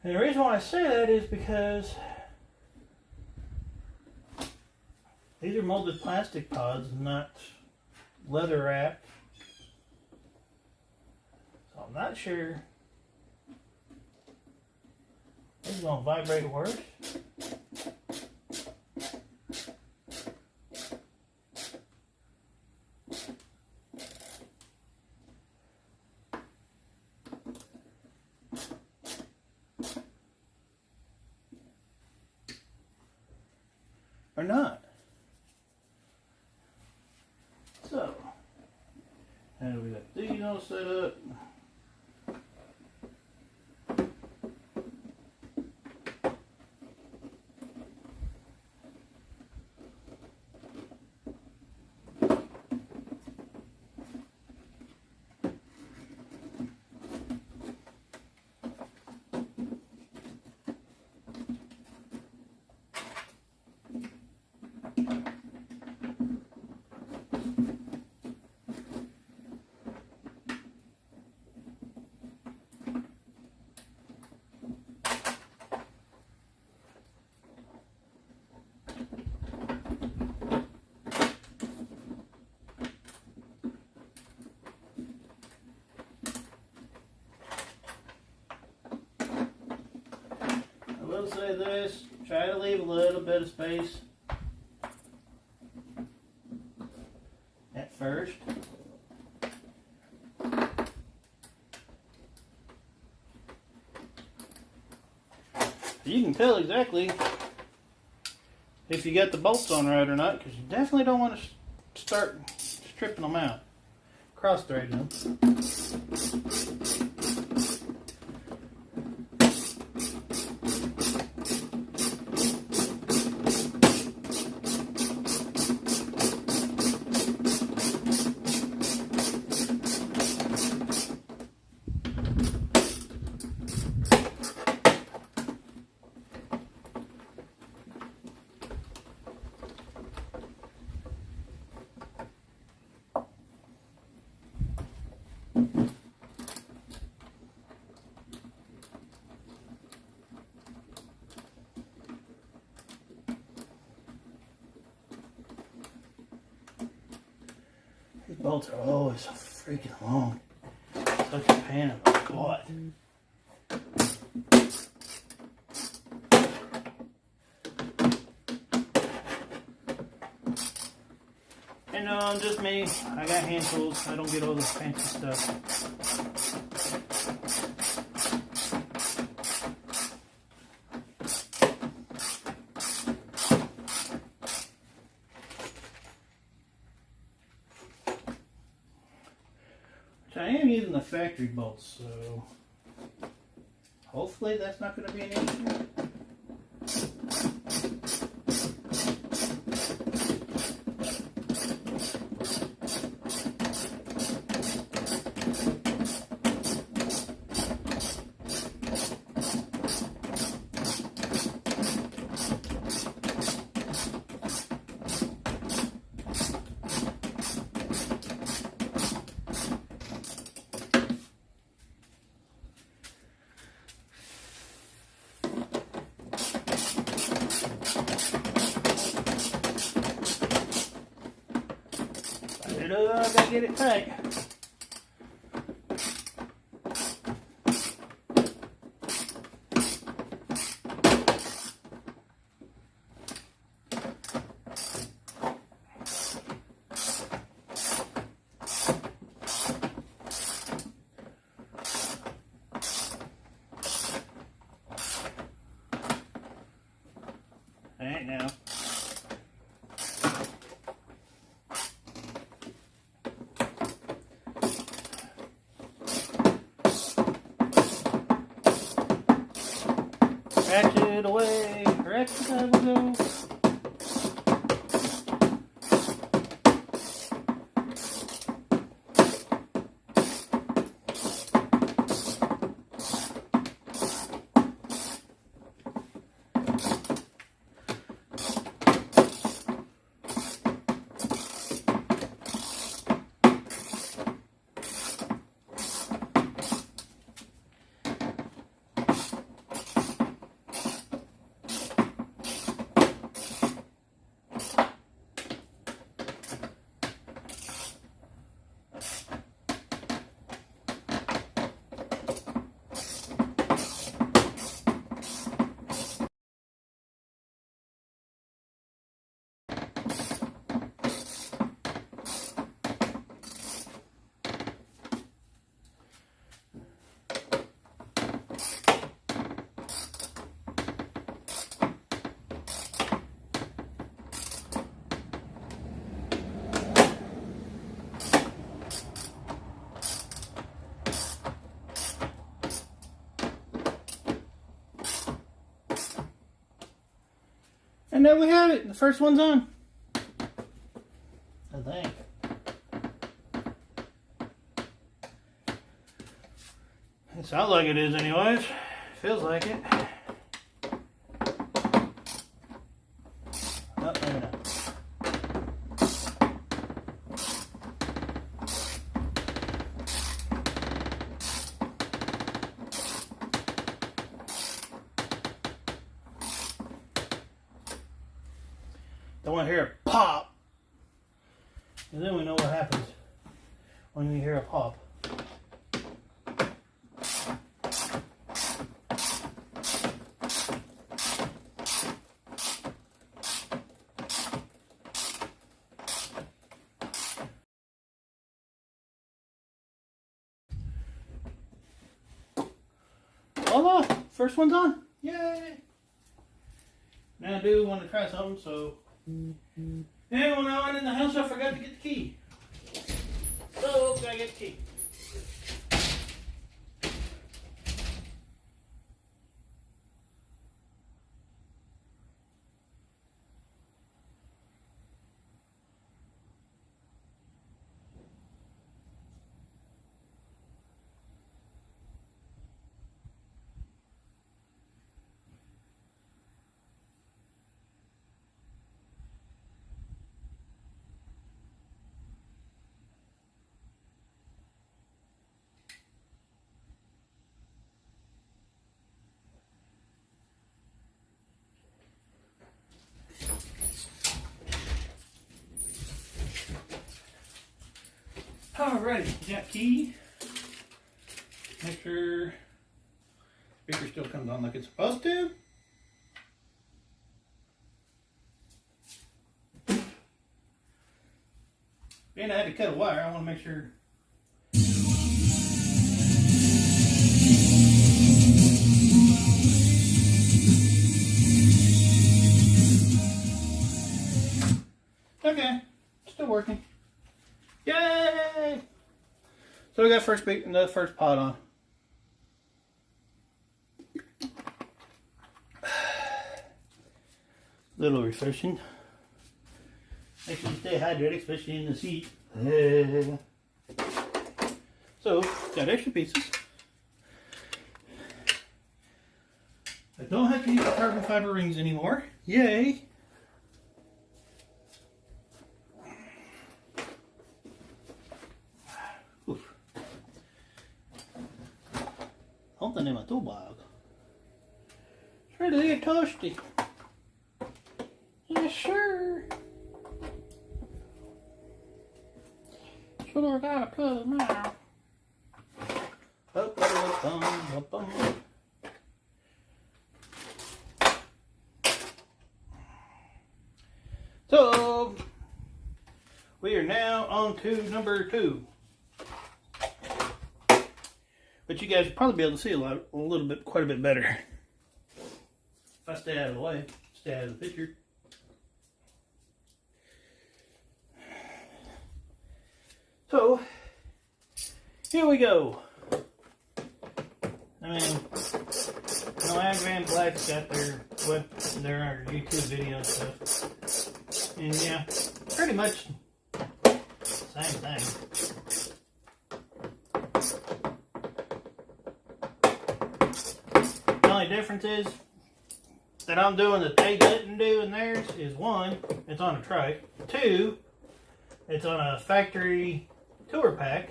And the reason why I say that is because these are molded plastic pods, not leather wrapped. So I'm not sure this is going to vibrate worse. Or not. So, and we got these all set up. I will say this, try to leave a little bit of space at first. You can tell exactly if you got the bolts on right or not, because you definitely don't want to start stripping them out, cross-threading them. bolts are always so freaking long. Such a pain in the butt. And just me. I got hand tools. I don't get all this fancy stuff. I am using the factory bolts, so hopefully that's not going to be an issue. I gotta get it tight. Alright now. Ratchet away, ratchet I will go. And there we have it. The first one's on. I think. It sounds like it is anyways. Feels like it. Oh, maybe not. Don't want to hear a pop. And then we know what happens when you hear a pop. Voila! First one's on. Yay! Now I do want to try something, so. And when I went in the house, I forgot to get the key. So, gotta get the key. Alrighty, got key. Make sure speaker still comes on like it's supposed to. And I had to cut a wire. I want to make sure. Okay, still working. Yay! So we got the first pot on. Little refreshing. Makes you stay hydrated, especially in the heat. So, got extra pieces. I don't have to use the carbon fiber rings anymore. Yay! Oof. Something in my tool bag. It's ready to get toasty. Yes, sir. Should have got a put it now. So we are now on to number 2. But you guys will probably be able to see quite a bit better. If I stay out of the way, stay out of the picture. So, here we go. I mean, Advanblack's got their YouTube video stuff. And yeah, pretty much same thing. The only difference is that I'm doing that they didn't do in theirs is 1, it's on a trike. 2, it's on a factory tour pack.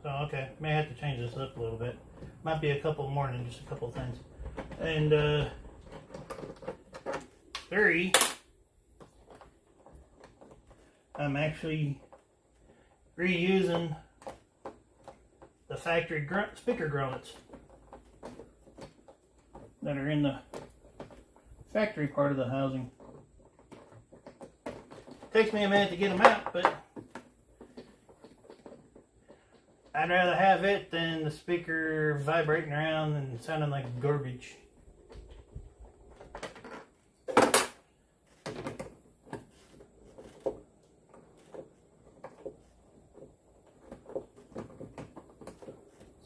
So okay, may have to change this up a little bit. Might be a couple more than just a couple things. And 3, I'm actually reusing the factory speaker grommets that are in the factory part of the housing. Takes me a minute to get them out, but I'd rather have it than the speaker vibrating around and sounding like garbage.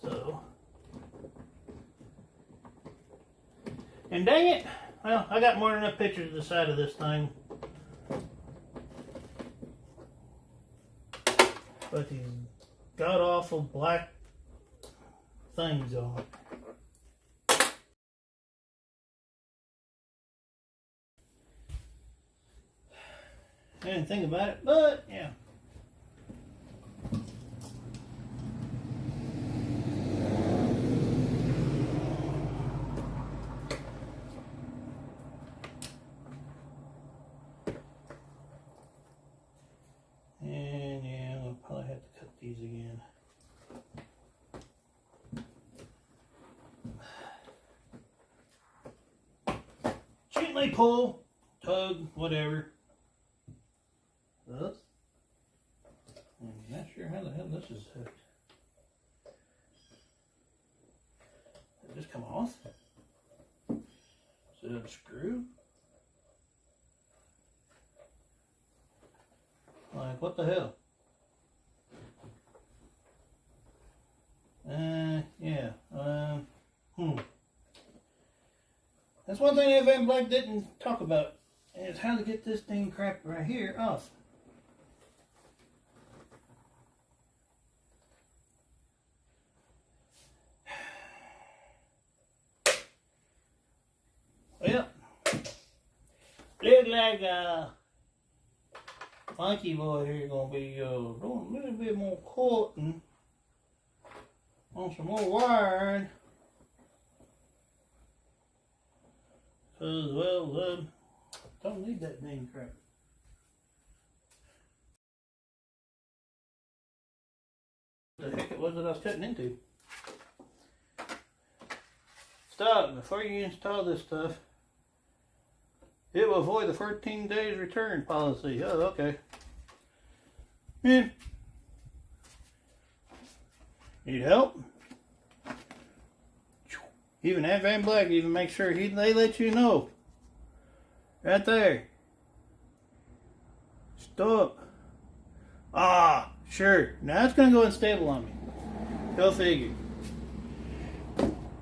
So, and dang it, well, I got more than enough pictures of the side of this thing. But these god awful black things on it. I didn't think about it, but yeah. And yeah, I'll probably have to cut these again. Gently pull, tug, whatever. Oops. I'm not sure how the hell this is hooked. Did it just come off? Is it unscrew? Like, what the hell? Yeah. That's one thing Advanblack didn't talk about, is how to get this thing crap right here off. Well, looks like Funky Boy here gonna be doing a little bit more cutting on some more wiring. Cause well, don't need that dang crap. was it I was cutting into? Stop, before you install this stuff, it will avoid the 14 days return policy. Oh, okay. Yeah. Need help? Even Advanblack even make sure they let you know. Right there. Stop. Ah, sure. Now it's going to go unstable on me. Go figure.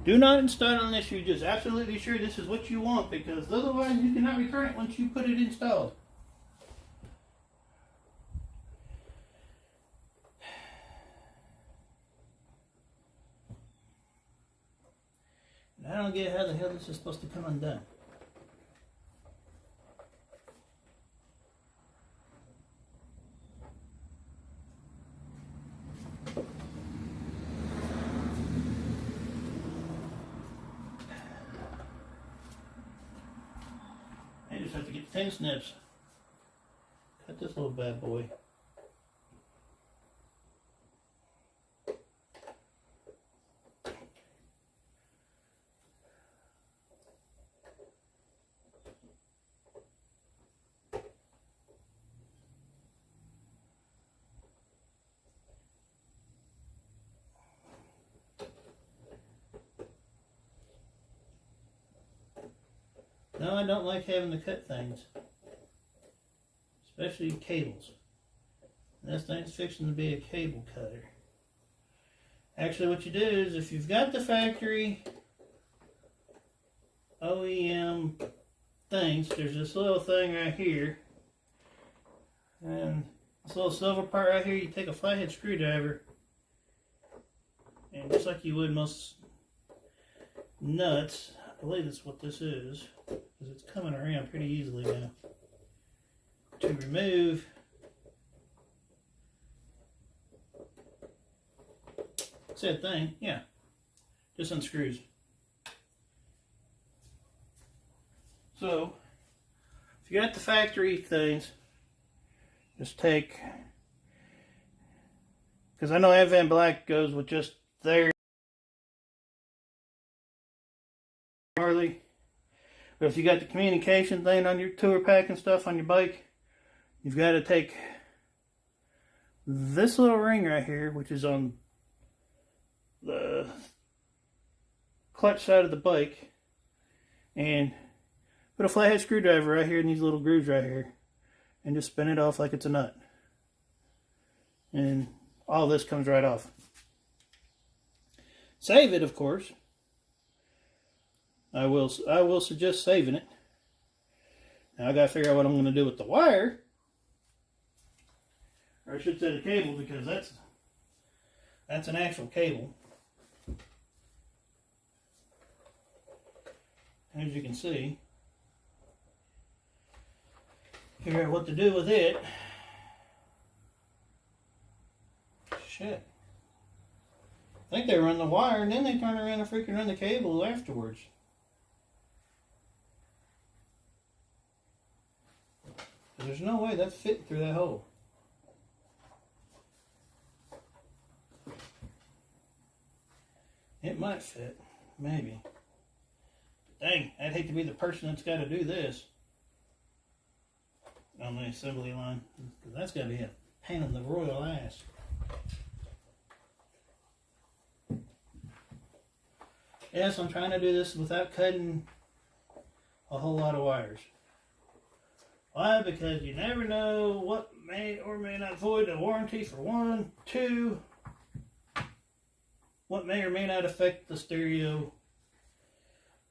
Do not install unless you're just absolutely sure this is what you want, because otherwise you cannot return it once you put it installed. And I don't get how the hell this is supposed to come undone. I just have to get the 10 snips. Cut this little bad boy. No, I don't like having to cut things, especially cables. This thing's fixing to be a cable cutter. Actually, what you do is, if you've got the factory OEM things, there's this little thing right here, and this little silver part right here, you take a flathead screwdriver, and just like you would most nuts, I believe that's what this is, because it's coming around pretty easily now, to remove said thing. Yeah, just unscrews. So if you got the factory things, just take, because I know Advanblack goes with just their Harley. But if you got the communication thing on your tour pack and stuff on your bike, you've got to take this little ring right here, which is on the clutch side of the bike, and put a flathead screwdriver right here in these little grooves right here, and just spin it off like it's a nut. And all this comes right off. Save it, of course. I will suggest saving it. Now I gotta figure out what I'm gonna do with the wire. Or I should say the cable, because that's an actual cable. As you can see. Figure out what to do with it. Shit. I think they run the wire and then they turn around and freaking run the cable afterwards. There's no way that's fitting through that hole. It might fit, maybe. Dang, I'd hate to be the person that's got to do this on the assembly line, because that's got to be a pain in the royal ass. Yes, I'm trying to do this without cutting a whole lot of wires. Why? Because you never know what may or may not void a warranty, for one. Two, what may or may not affect the stereo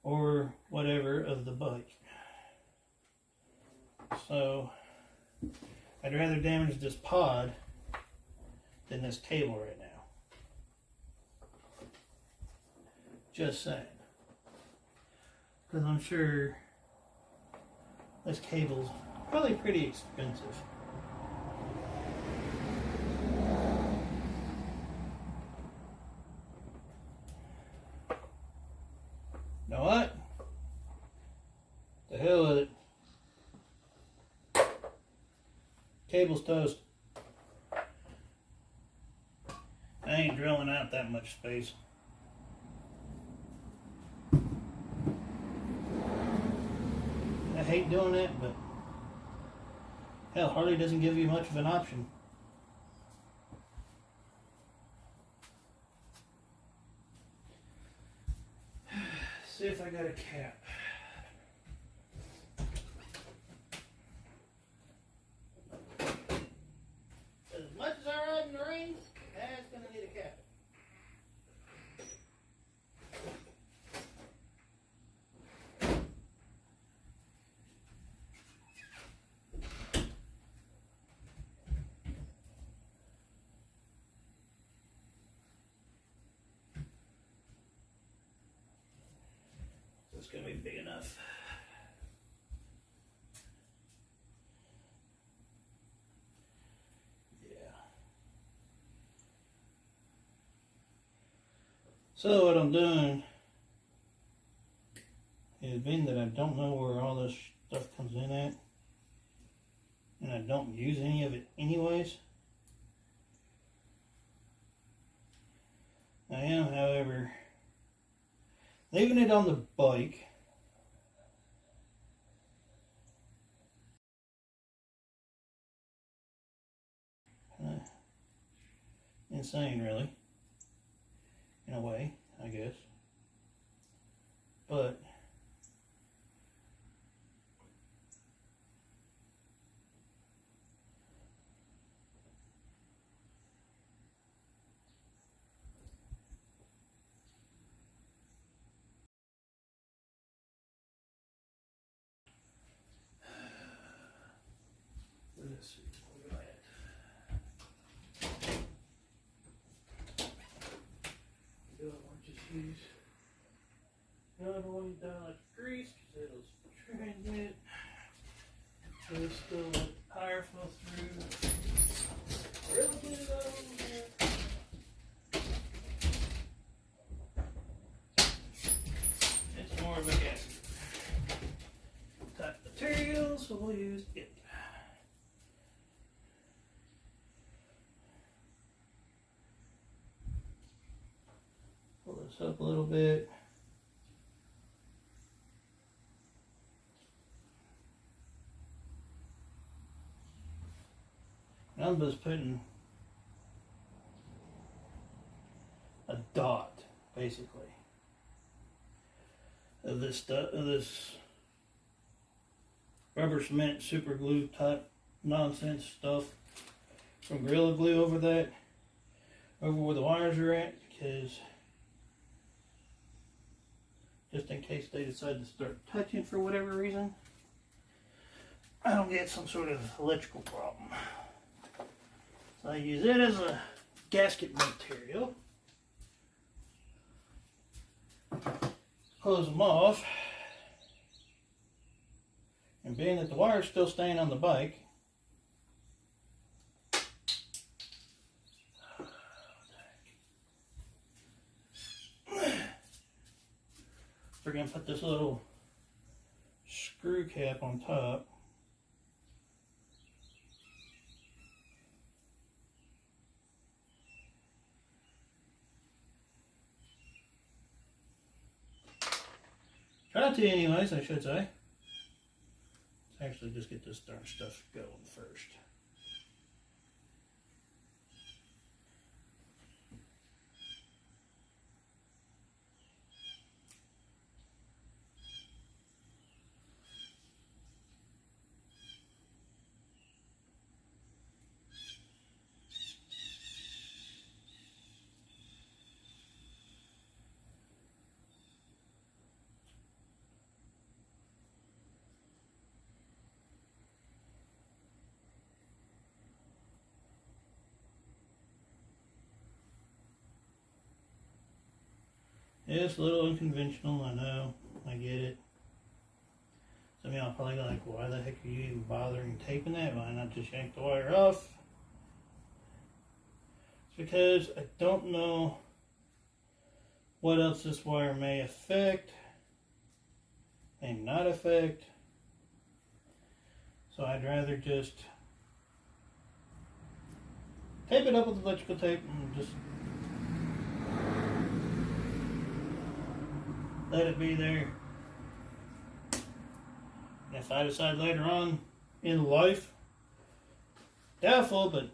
or whatever of the bike. So I'd rather damage this pod than this cable right now. Just saying. Because I'm sure this cable's probably pretty expensive. Know what? The hell with it. Cable's toast. I ain't drilling out that much space. I hate doing it, but hell, Harley doesn't give you much of an option. See if I got a cap. As much as I ride in the rain, that's gonna need a cap. It's gonna be big enough. Yeah. So what I'm doing is, being that I don't know where all this stuff comes in at, and I don't use any of it anyways, I am, however, leaving it on the bike. Insane, really, in a way, I guess. But let's see, look at that. Just use another one like grease because it'll transmit. So it's still let higher flow through. Really get it over there. It's more of a gasket type material, so we'll use it. Pull this up a little bit. I'm just putting a dot, basically, of this stuff, of this rubber cement super glue type nonsense stuff from Gorilla Glue over that, over where the wires are at, because just in case they decide to start touching for whatever reason, I don't get some sort of electrical problem. So I use it as a gasket material. Close them off. And being that the wire's still staying on the bike, we're going to put this little screw cap on top. Try to anyways, I should say. Let's actually just get this darn stuff going first. Yeah, it's a little unconventional, I know, I get it. Some of y'all probably like, why the heck are you even bothering taping that? Why not just yank the wire off? It's because I don't know what else this wire may affect and not affect. So I'd rather just tape it up with electrical tape and just let it be there. If I decide later on in life, doubtful, but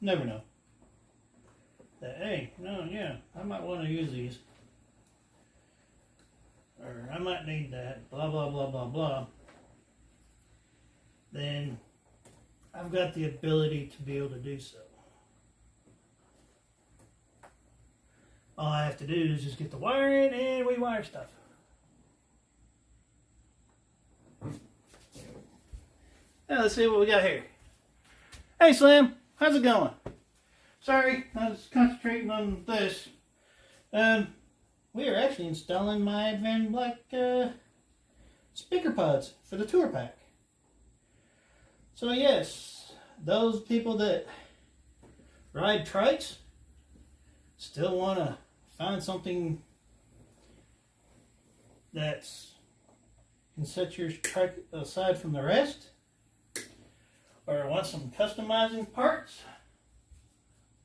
never know, that hey, no, yeah, I might want to use these, or I might need that, blah blah blah blah blah, then I've got the ability to be able to do so. All I have to do is just get the wire in and rewire stuff. Now let's see what we got here. Hey Slim, how's it going? Sorry, I was concentrating on this. We are actually installing my Advanblack speaker pods for the tour pack. So yes, those people that ride trikes still want to find something that's can set your trike aside from the rest, or want some customizing parts.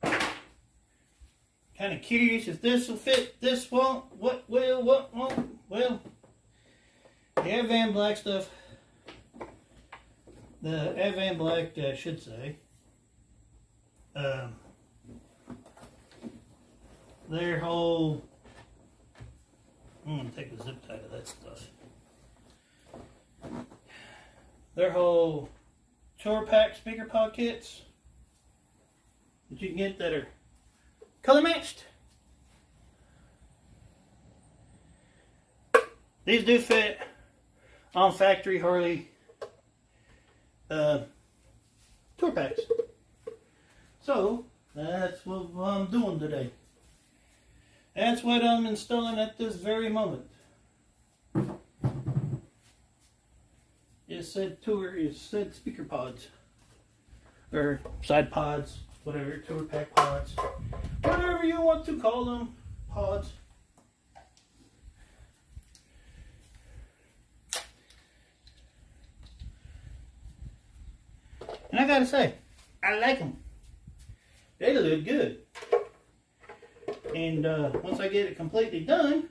Kind of curious if this will fit, this won't, what will, what won't. Well, the Advanblack stuff, the Advanblack, I should say, their whole, I'm going to take the zip tie to that stuff. Their whole tour pack speaker pod kits that you can get that are color matched. These do fit on factory Harley tour packs. So that's what I'm doing today. That's what I'm installing at this very moment. It said speaker pods, or side pods, whatever, tour pack pods, whatever you want to call them, pods. And I gotta say, I like them. They look good. And once I get it completely done,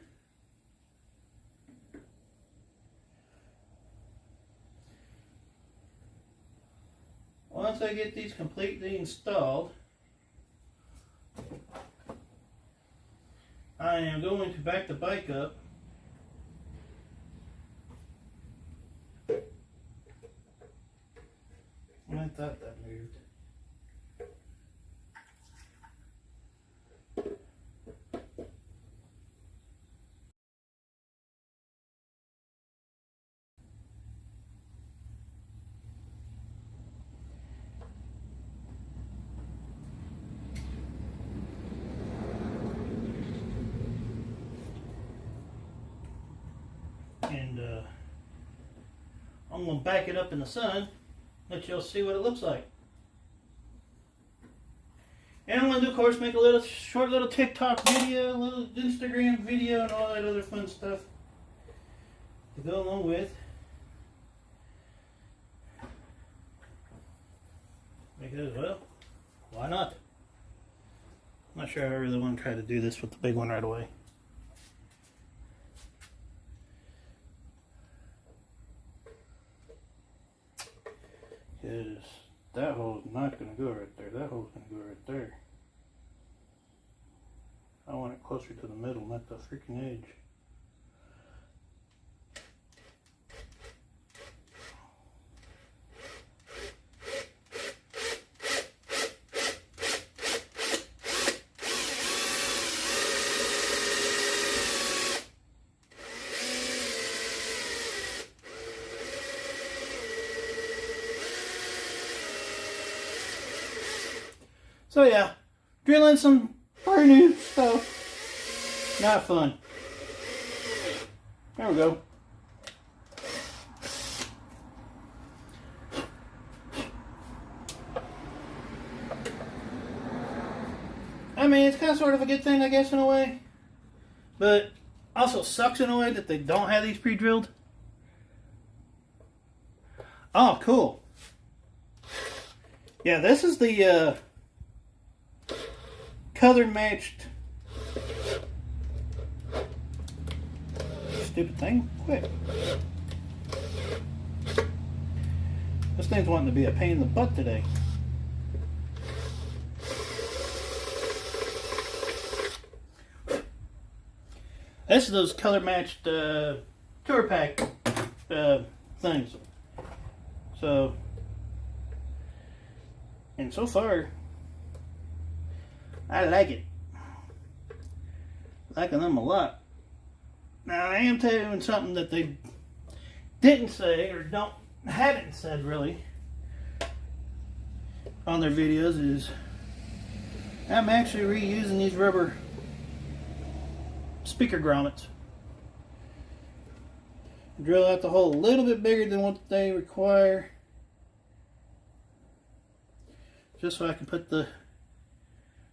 once I get these completely installed, I am going to back the bike up I thought that moved. And I'm going to back it up in the sun, let y'all see what it looks like. And I'm going to, of course, make a little short little TikTok video, a little Instagram video, and all that other fun stuff to go along with. Because, well, why not? I'm not sure I really want to try to do this with the big one right away. Because that hole's not going to go right there. That hole's going to go right there. I want it closer to the middle, not the freaking edge. So yeah, drilling some brand new stuff. Not fun. There we go. I mean, it's kind of sort of a good thing, I guess, in a way. But also sucks in a way that they don't have these pre-drilled. Oh, cool. Yeah, this is the color matched stupid thing quick. This thing's wanting to be a pain in the butt today. This is those color matched tour pack things. So, and so far, I like it. Liking them a lot. Now I am telling something that they didn't say or haven't said really on their videos is I'm actually reusing these rubber speaker grommets. Drill out the hole a little bit bigger than what they require, just so I can put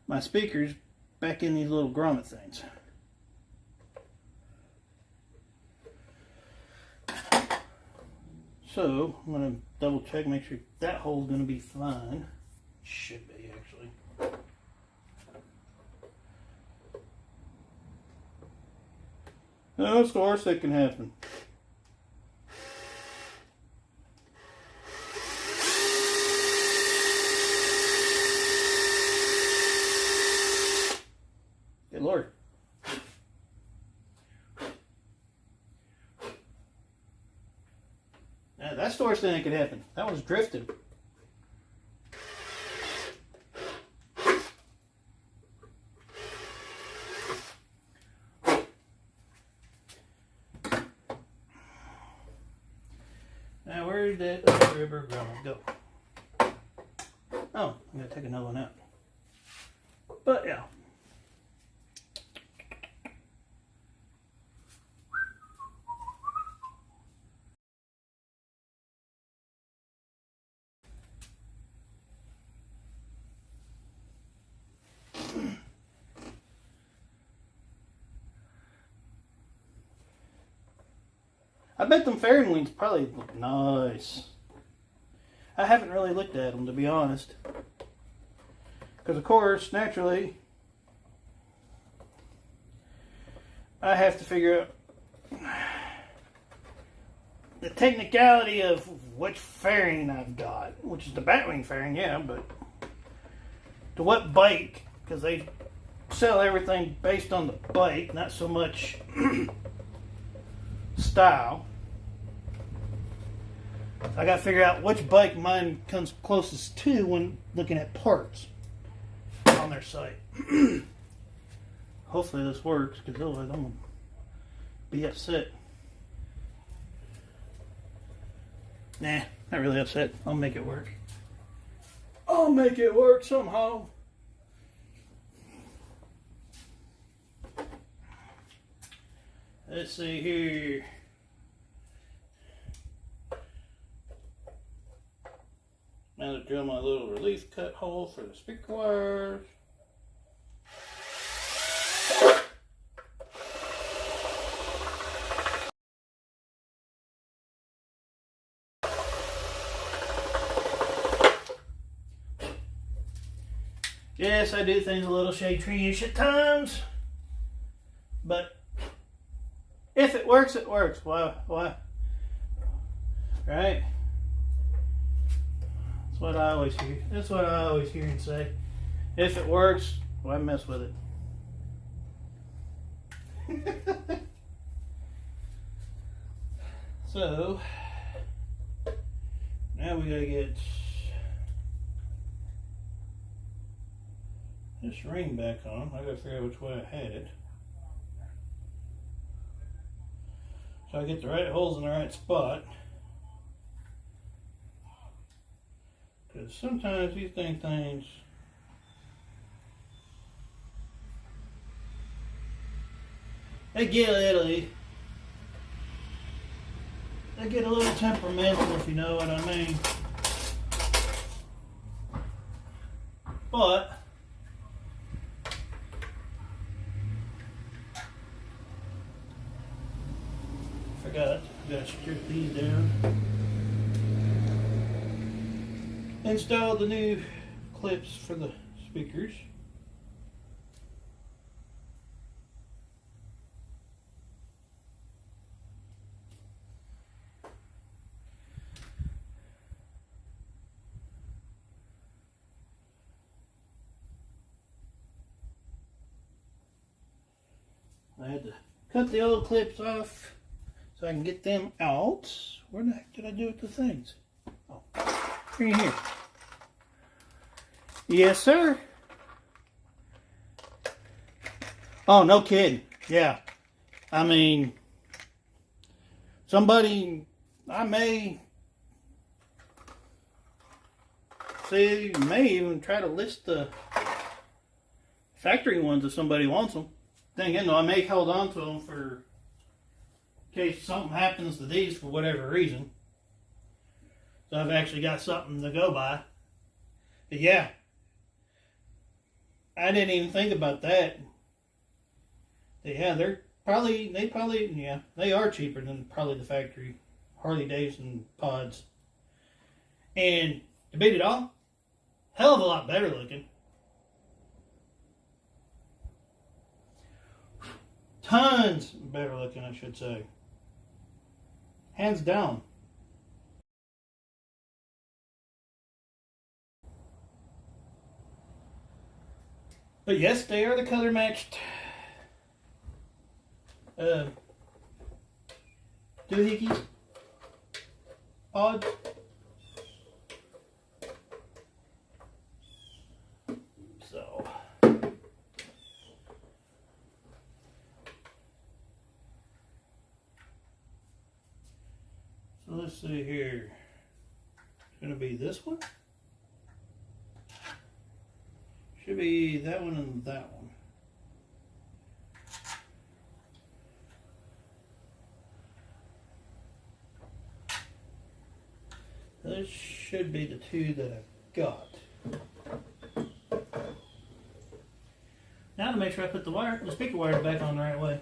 my speakers back in these little grommet things. So I'm going to double check, make sure that hole's going to be fine. Should be, actually. That's the worst that can happen. Good Lord. Now, that's the worst thing that could happen. That one's drifted. Now, where did that other rubber grommet go? Oh, I'm going to take another one out. But, yeah. I bet them fairing wings probably look nice. I haven't really looked at them, to be honest. Because, of course, naturally, I have to figure out the technicality of which fairing I've got. Which is the batwing fairing, yeah, but to what bike, because they sell everything based on the bike, not so much style. I got to figure out which bike mine comes closest to when looking at parts on their site. Hopefully this works, because otherwise I'm going to be upset. Nah, not really upset. I'll make it work. I'll make it work somehow. Let's see here. Now to drill my little relief cut hole for the speaker wires. Yes, I do things a little shade-tree-ish at times, but if it works, it works. Why? Right? That's what I always hear. That's what I always hear and say. If it works, why mess with it? So now we gotta get this ring back on. I gotta figure out which way I had it, so I get the right holes in the right spot. Because sometimes these things they get a little temperamental, if you know what I mean. But I gotta strip these down. Install the new clips for the speakers. cut the old clips off so I can get them out. Where the heck did I do with the things? Oh, bring it here. Yes, sir. Oh, no kidding. Yeah. I mean, somebody, I may see, may even try to list the factory ones if somebody wants them. Then again, though, I may hold on to them for in case something happens to these for whatever reason. So I've actually got something to go by. But yeah, I didn't even think about that. Yeah, they are cheaper than probably the factory Harley Davidson pods. And to beat it all, hell of a lot better looking. Tons better looking, I should say. Hands down. But yes, they are the color matched doohickeys pods. So let's see here. It's going to be this one. Should be that one and that one. This should be the two that I've got. Now to make sure I put the speaker wire back on the right way.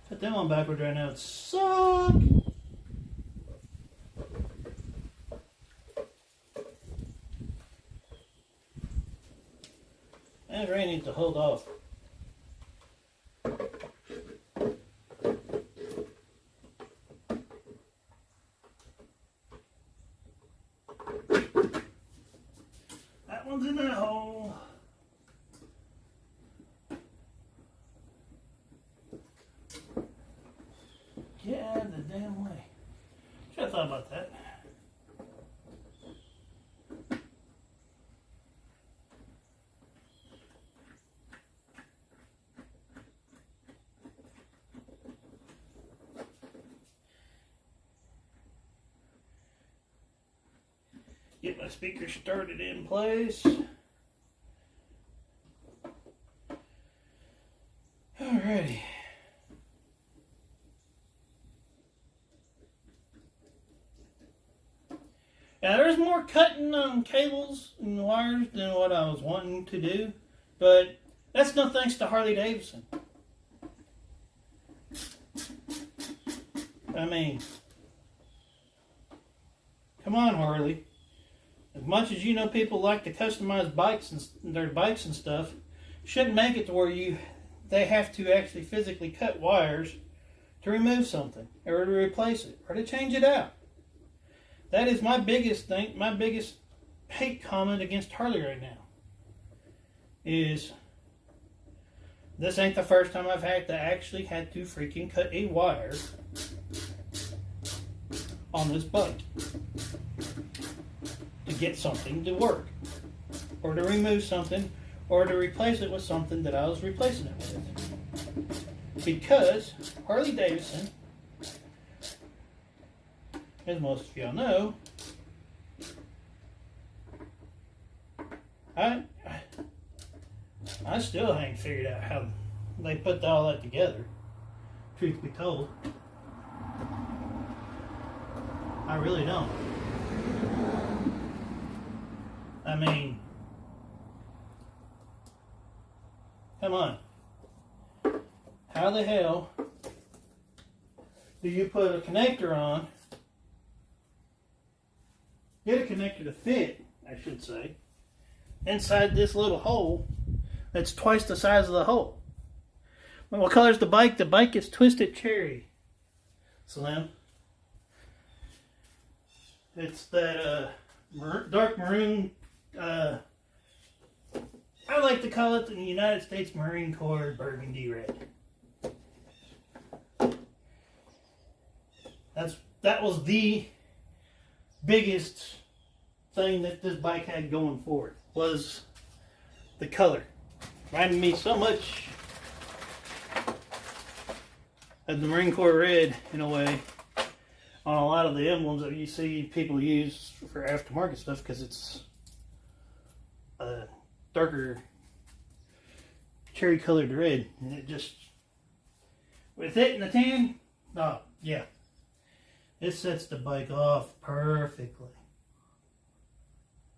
Put them on backwards right now. It sucks. I really need to hold off. That one's in that hole. Get out of the damn way. Should have thought about that. Get my speaker started in place. Alrighty. Now there's more cutting on cables and wires than what I was wanting to do, but that's no thanks to Harley Davidson. I mean, come on, Harley. As much as you know people like to customize bikes and their bikes and stuff, shouldn't make it to where they have to actually physically cut wires to remove something or to replace it or to change it out. That is my biggest thing, my biggest hate comment against Harley right now. Is this ain't the first time I've had to freaking cut a wire on this bike to get something to work, or to remove something, or to replace it with something that I was replacing it with. Because Harley Davidson, as most of y'all know, I still haven't figured out how they put all that together, truth be told. I really don't. I mean, come on. How the hell do you put a connector on, get a connector to fit, I should say, inside this little hole that's twice the size of the hole? Well, what color's the bike? The bike is Twisted Cherry, Slim. It's that dark maroon, I like to call it the United States Marine Corps burgundy red. That was the biggest thing that this bike had going for it, was the color. Reminded me so much of the Marine Corps red, in a way, on a lot of the emblems that you see people use for aftermarket stuff, because it's a darker cherry colored red, and it just, with it in the tan, oh yeah, it sets the bike off perfectly.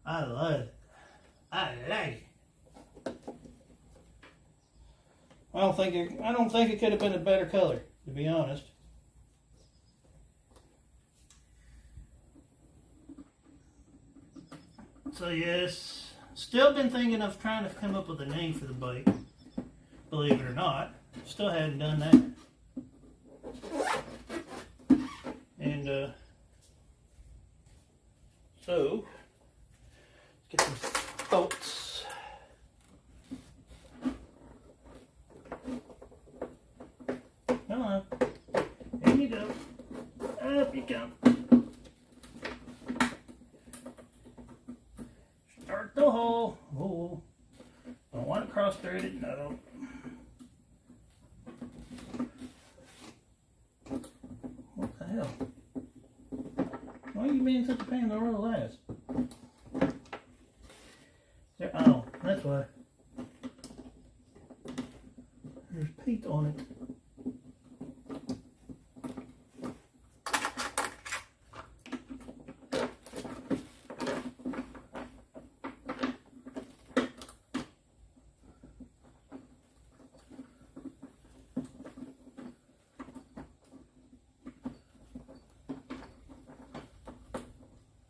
I love it. I like it. I don't think it could have been a better color, to be honest. So yes, still been thinking of trying to come up with a name for the bike. Believe it or not, still hadn't done that. And so let's get some bolts. Come on, there you go. Up you come. Start the hole. Oh, don't want to cross thread it. No. What the hell? Why are you being such a pain in the real ass? There, oh, that's why. There's paint on it.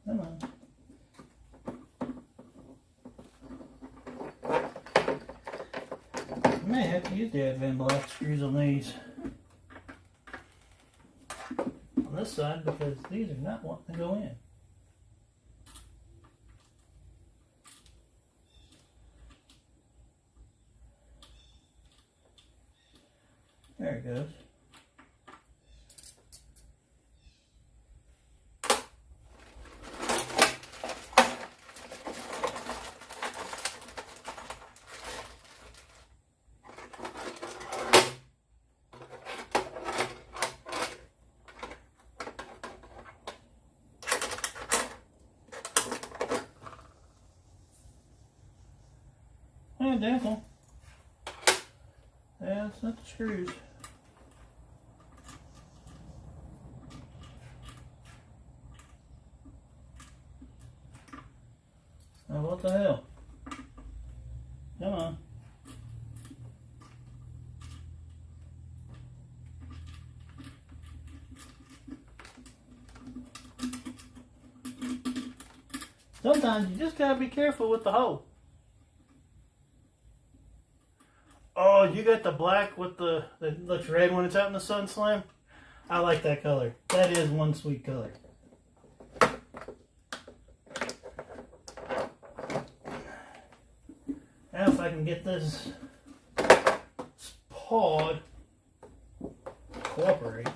Come on. I may have to use the Advanblack screws on these. On this side, because these are not wanting to go in. There it goes. Identical. Yeah, it's not the screws. Now what the hell? Come on. Sometimes you just gotta be careful with the hole. Oh, you got the black with that looks red when it's out in the sun, Slim? I like that color. That is one sweet color. Now if I can get this pod cooperate,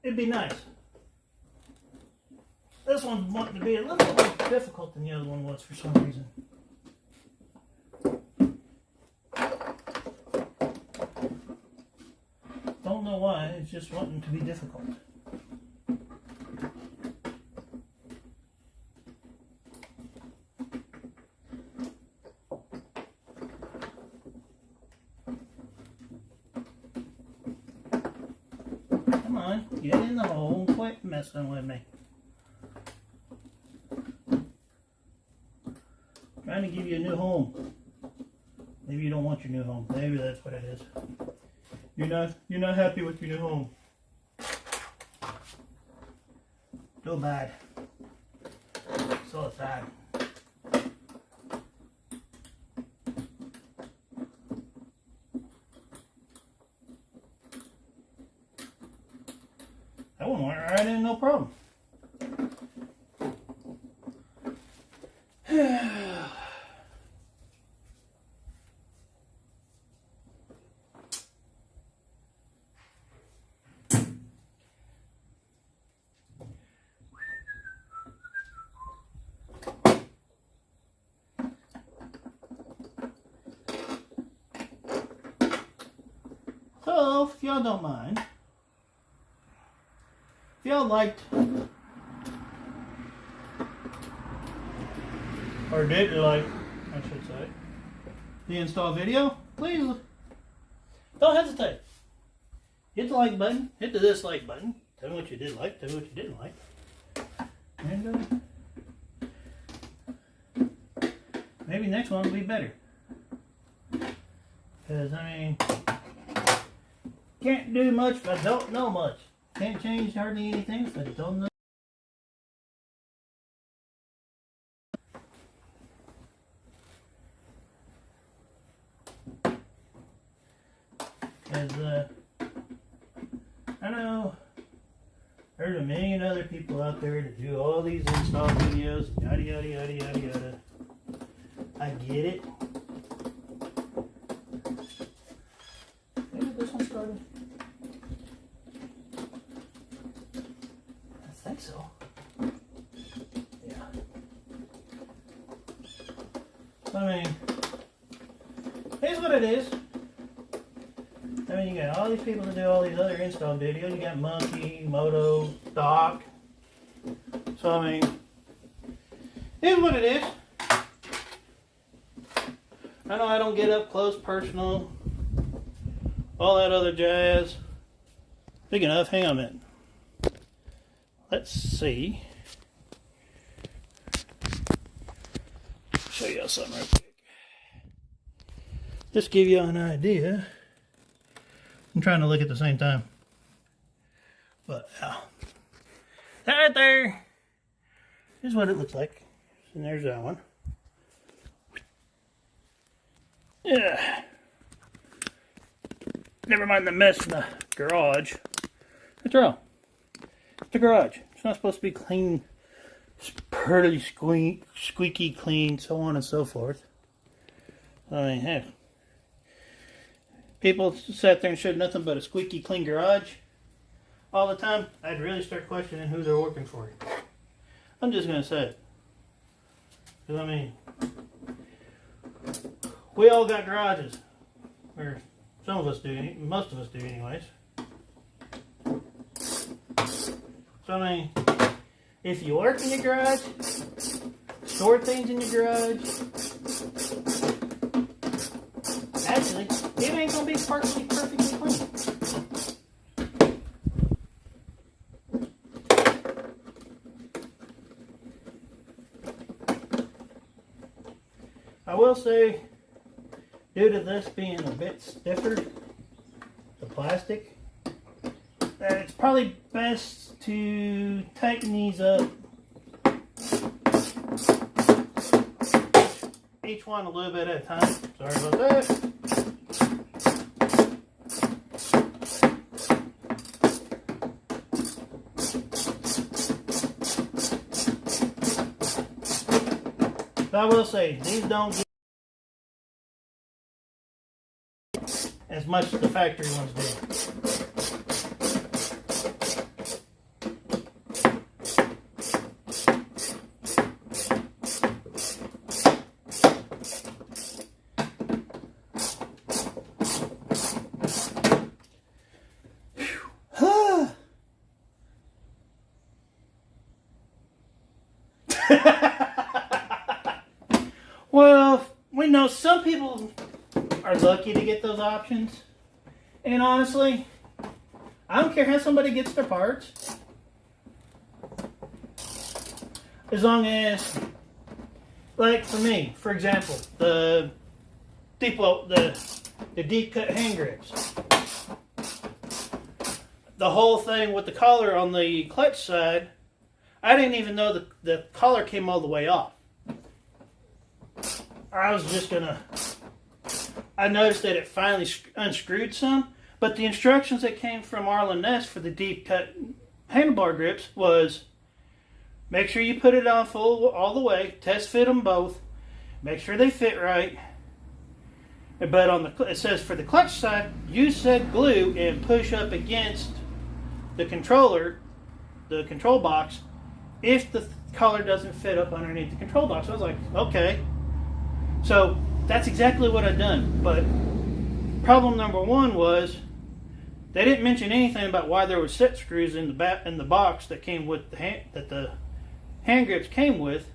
it'd be nice. This one's wanting to be a little bit more difficult than the other one was for some reason. Don't know why, it's just wanting to be difficult. Come on, get in the hole and quit messing with me. Trying to give you a new home. Maybe you don't want your new home. Maybe that's what it is. You're not happy with your new home. Too bad. So sad. That one went right in, no problem. y'all don't mind, if y'all liked or didn't like, I should say, the install video, please don't hesitate. Hit the like button, hit the dislike button, tell me what you did like, tell me what you didn't like. And maybe next one will be better. Because, I mean, can't do much if I don't know much. Can't change hardly anything if I don't know. Because, I know there's a million other people out there that do all these install videos, yada yada yada yada yada. I get it. Maybe this one started. I think so. Yeah. I mean, here's what it is. I mean, you got all these people that do all these other install videos. You got Monkey, Moto, Doc. So, I mean, here's what it is. I know I don't get up close, personal, all that other jazz. Speaking of, hang on a minute. Let's see. Show y'all something real quick. Just give you an idea. I'm trying to look at the same time. But, that right there is what it looks like. And there's that one. Yeah. Never mind the mess in the garage. After all, it's a garage. It's not supposed to be clean, pretty squeaky clean, so on and so forth. I mean, heck. People sat there and showed nothing but a squeaky clean garage all the time. I'd really start questioning who they're working for. I'm just going to say it. Because, I mean, we all got garages. Or some of us do, most of us do anyways. So, I mean, if you work in your garage, store things in your garage, actually, it ain't gonna be perfectly clean. I will say, due to this being a bit stiffer, the plastic, that it's probably best to tighten these up. Each one a little bit at a time. Sorry about that. But I will say, these don't get as much as the factory ones do. Well, we know some people are lucky to get those options. And honestly, I don't care how somebody gets their parts. As long as, like for me, for example, the deep cut hand grips. The whole thing with the collar on the clutch side, I didn't even know the collar came all the way off. I noticed that it finally unscrewed some, but the instructions that came from Arlen Ness for the deep cut handlebar grips was, make sure you put it on full all the way, test fit them both, make sure they fit right. But on it says for the clutch side, use said glue and push up against the controller, the control box, if the collar doesn't fit up underneath the control box. I was like, okay. So that's exactly what I'd done. But problem number one was They didn't mention anything about why there were set screws in the box that came with the hand grips came with.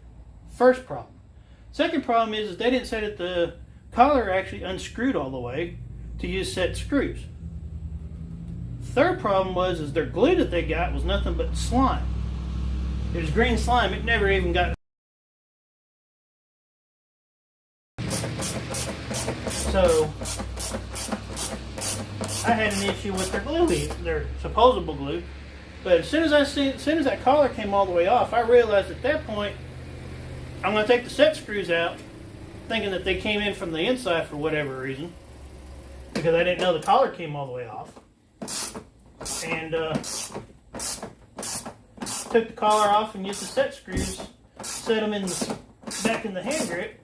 First problem. Second problem is they didn't say that the collar actually unscrewed all the way to use set screws. Third problem is their glue that they got was nothing but slime. It was green slime. It never even got. So I had an issue with their glue, their supposable glue. But as soon as that collar came all the way off, I realized at that point I'm going to take the set screws out, thinking that they came in from the inside for whatever reason, because I didn't know the collar came all the way off. And took the collar off and used the set screws, set them back in the hand grip,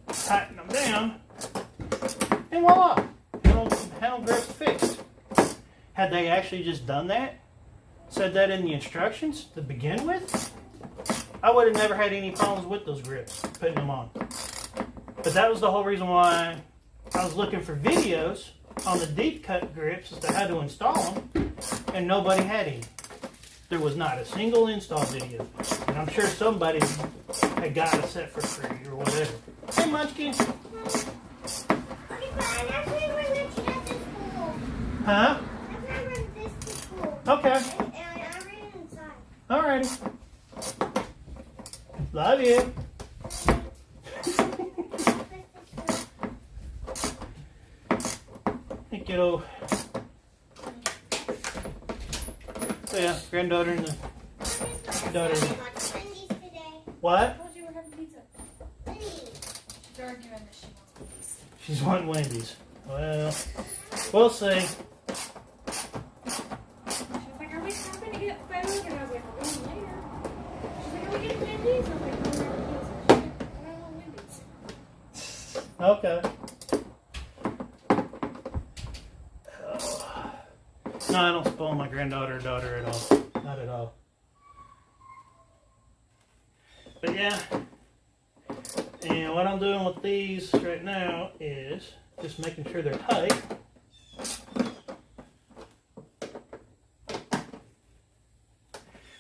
tighten them down, and voila, handle grip's fixed. Had they actually just done that, said that in the instructions to begin with, I would have never had any problems with those grips, putting them on. But that was the whole reason why I was looking for videos on the deep cut grips as to how to install them, and nobody had any. There was not a single install video. And I'm sure somebody had got a set for free or whatever. Hey, Munchkin. Okay, but I'm actually going to check this school. Huh? I'm going to run this to school. Okay. And I'll read it inside. Alrighty. Love you. Hey, kiddo. So yeah, granddaughter and the daughter. What? She's wanting Wendy's. Well, we'll see. She was like, are we stopping to get food? And I was like, we're going later. She's like, are we getting Wendy's? I was like, no, we're not Wendy's. I don't want Wendy's. Okay. Oh. No, I don't spoil my granddaughter or daughter at all. Not at all. But yeah. And what I'm doing with these right now is just making sure they're tight.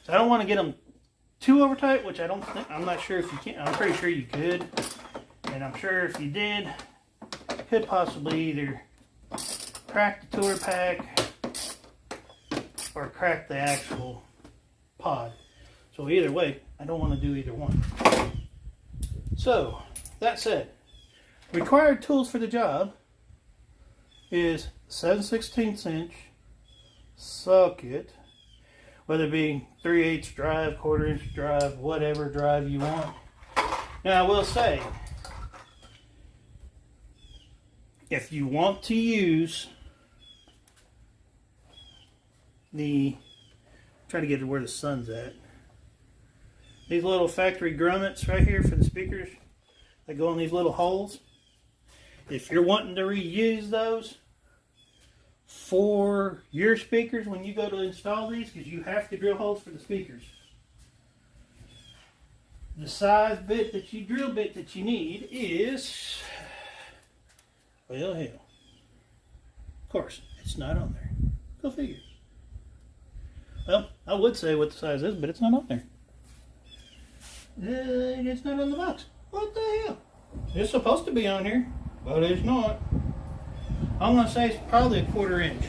So I don't want to get them too over tight, which I'm not sure if you can. I'm pretty sure you could. And I'm sure if you did, you could possibly either crack the tour pack or crack the actual pod. So either way, I don't want to do either one. So, that said, required tools for the job is 7/16 inch socket, whether it be 3/8 drive, 1/4 inch drive, whatever drive you want. Now, I will say, if you want to use try to get to where the sun's at. These little factory grommets right here for the speakers, they go in these little holes. If you're wanting to reuse those for your speakers when you go to install these, because you have to drill holes for the speakers, the size drill bit that you need is, well, hell. Of course, it's not on there. Go figure. Well, I would say what the size is, but it's not on there. It's not on the box. What the hell? It's supposed to be on here, but it's not. I'm going to say it's probably 1/4 inch.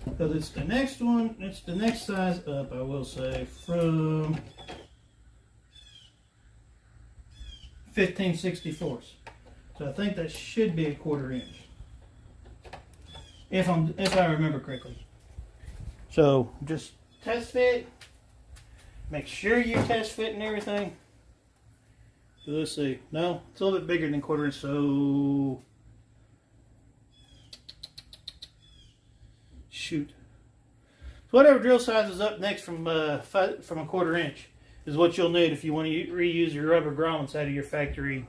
Because it's the next one, it's the next size up, I will say, from 15/64. So I think that should be 1/4 inch. If I remember correctly. So just test fit. Make sure you test fit and everything. So let's see. No, it's a little bit bigger than 1/4 inch. So shoot. So whatever drill size is up next from 1/4 inch is what you'll need if you want to reuse your rubber grommets out of your factory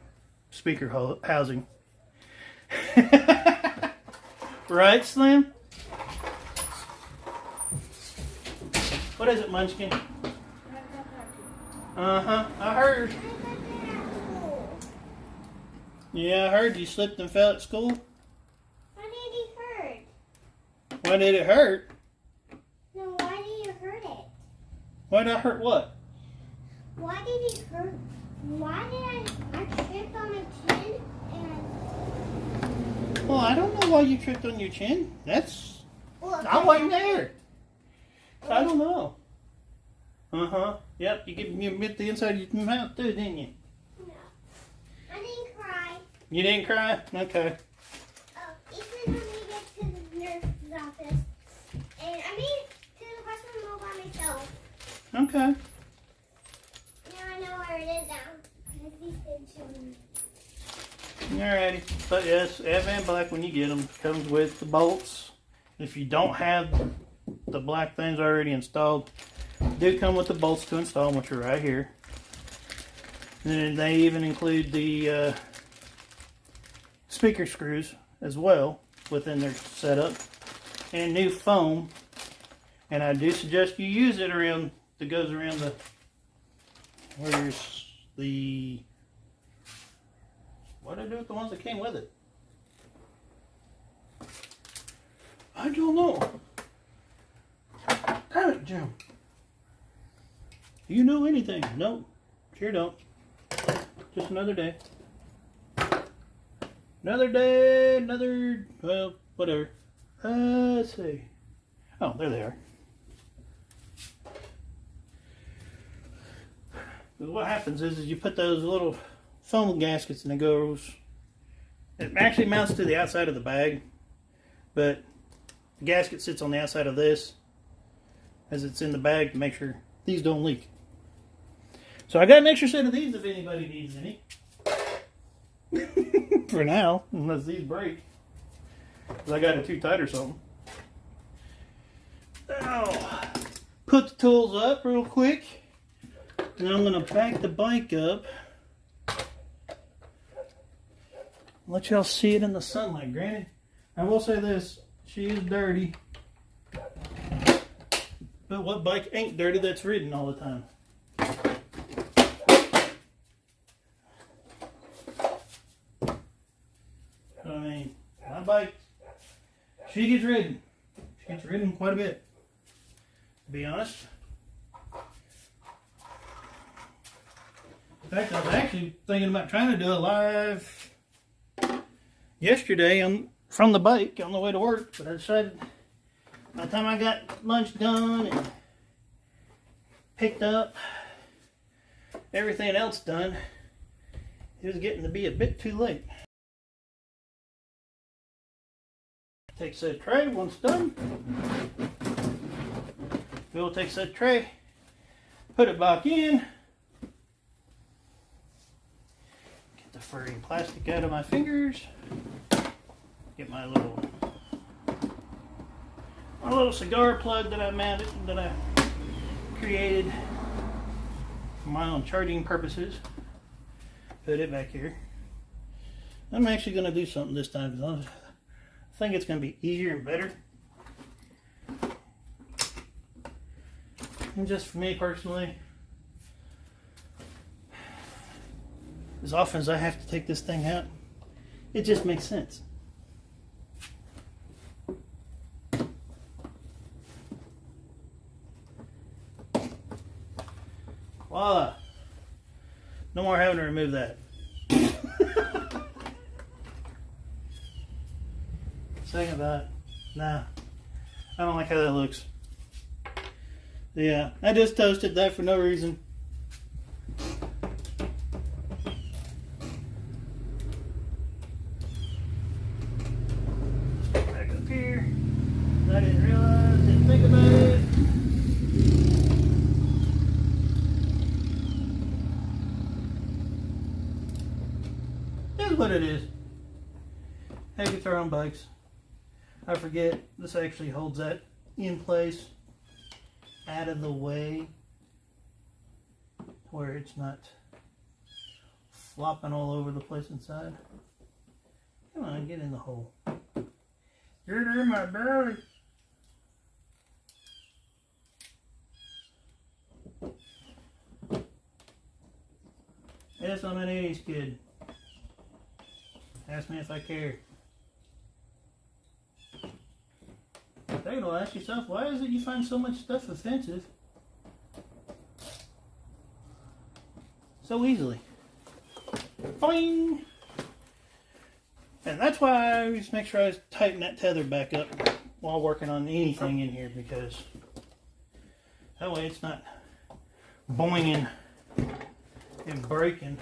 speaker housing. Right, Slim? What is it, Munchkin? Uh-huh, I heard. Yeah, I heard you slipped and fell at school. Why did he hurt? Why did it hurt? No, why did you hurt it? Why did I hurt what? Why did he hurt? Why did I tripped on my chin and... Well, I don't know why you tripped on your chin. That's... Well, I wasn't there. I don't know. Uh-huh. Yep, you bit the inside of your mouth too, didn't you? No. I didn't cry. You didn't cry? Okay. Oh, Ethan let me get to the nurse's office. And I made it to the hospital all by myself. Okay. Now I know where it is now. Because he's been showing me. Alrighty. But yes, Advanblack, when you get them, comes with the bolts. If you don't have the black things already installed, do come with the bolts to install them, which are right here. And then they even include the speaker screws as well within their setup, and new foam. And I do suggest you use it around that goes around the where's the what did I do with the ones that came with it? I don't know. Damn it, Jim. Do you know anything? No, sure don't. Just another day. Another day, well, whatever. Let's see. Oh, there they are. What happens is you put those little foam gaskets and it goes, it actually mounts to the outside of the bag, but the gasket sits on the outside of this as it's in the bag to make sure these don't leak. So I got an extra set of these if anybody needs any. For now, unless these break. Because I got it too tight or something. Now, put the tools up real quick. Then I'm going to back the bike up. Let y'all see it in the sunlight. Granted, I will say this. She is dirty. But what bike ain't dirty that's ridden all the time? I mean, my bike, she gets ridden. She gets ridden quite a bit, to be honest. In fact, I was actually thinking about trying to do a live yesterday from the bike on the way to work, but I decided by the time I got lunch done and picked up, everything else done, it was getting to be a bit too late. Take said tray once done. We'll take said tray, put it back in. Get the furry plastic out of my fingers. Get my little cigar plug that I mounted, that I created for my own charging purposes. Put it back here. I'm actually going to do something this time because I think it's going to be easier and better. And just for me personally, as often as I have to take this thing out, it just makes sense. Voila. No more having to remove that. Second thought, nah, I don't like how that looks. Yeah, I just toasted that for no reason. Back up here. I didn't realize, didn't think about it. Here's what it is. How you throw on bikes. I forget, this actually holds that in place, out of the way, where it's not flopping all over the place inside. Come on, get in the hole. Get in my belly. Yes, I'm an 80s kid. Ask me if I care. Then you'll ask yourself, why is it you find so much stuff offensive so easily? Boing! And that's why I always make sure I tighten that tether back up while working on anything in here, because that way it's not boinging and breaking.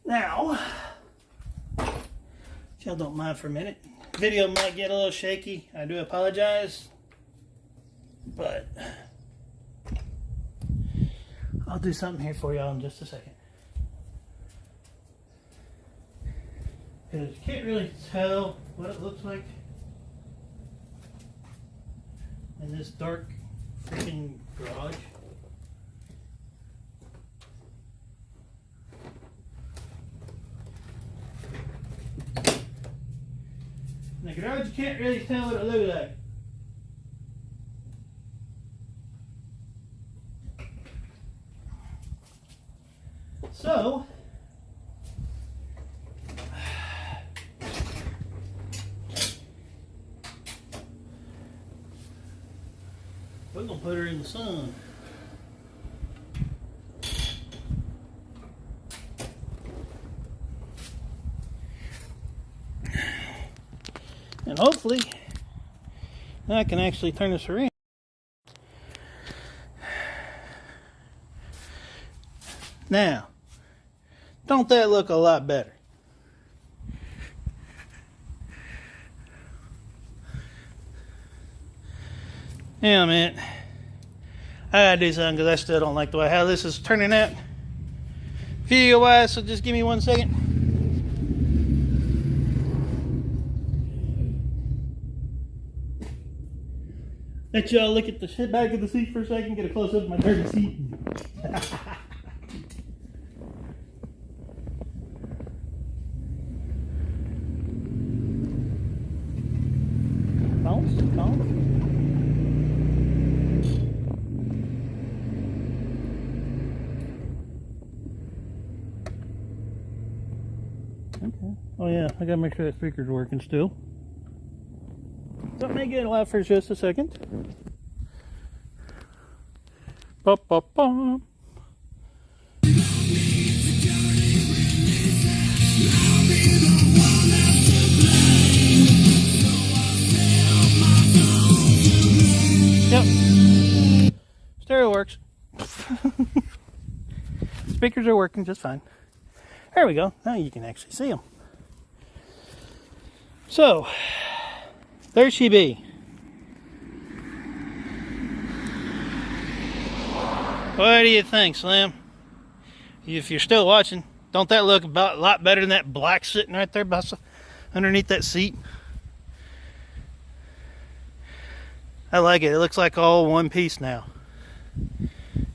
Now, if y'all don't mind for a minute, video might get a little shaky. I do apologize, but I'll do something here for y'all in just a second. Because you can't really tell what it looks like in this dark freaking garage. In the garage, you can't really tell what it looks like. So, we're going to put her in the sun. And hopefully, I can actually turn this around. Now, don't that look a lot better? Yeah, man. I gotta do something because I still don't like the way how this is turning out video wise, so just give me 1 second. Let y'all look at the back of the seat for a second, get a close up of my dirty seat. Bounce. Okay. Oh yeah, I gotta make sure that speaker's working still. So let me get it live for just a second. Bop, bop, bop. Yep. Stereo works. Speakers are working just fine. There we go. Now you can actually see them. So, there she be. What do you think, Slim? If you're still watching, don't that look about a lot better than that black sitting right there underneath that seat? I like it. It looks like all one piece now.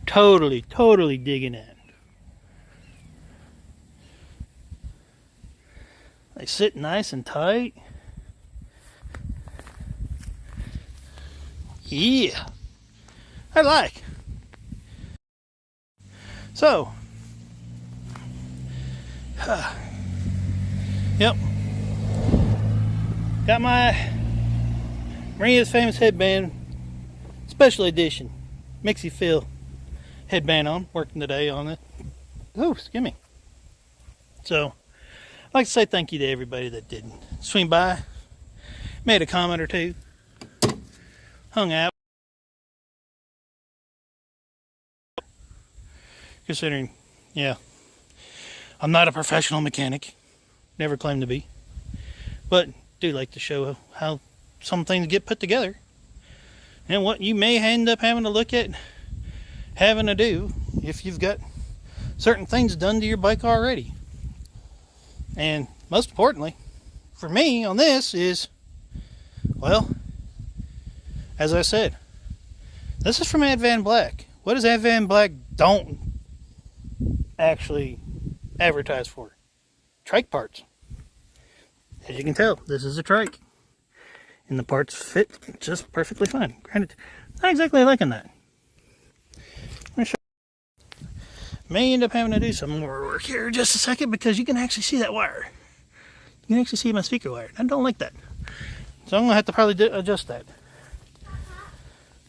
Totally digging it. They sit nice and tight. Yeah, I like. So, yep. Got my Maria's Famous headband, special edition, Mixie Phil headband on, working today on it. Ooh, excuse me. So, I'd like to say thank you to everybody that did swing by, made a comment or two, hung out. Considering, yeah, I'm not a professional mechanic, never claimed to be, but do like to show how some things get put together and what you may end up having to look at having to do if you've got certain things done to your bike already. And most importantly, for me on this is, well, as I said, this is from Advanblack. What does Advanblack don't actually advertise for? Trike parts. As you can tell, this is a trike. And the parts fit just perfectly fine. Granted, not exactly liking that. may end up having to do some more work here in just a second because you can actually see that wire. You can actually see my speaker wire. I don't like that. So I'm going to have to probably adjust that.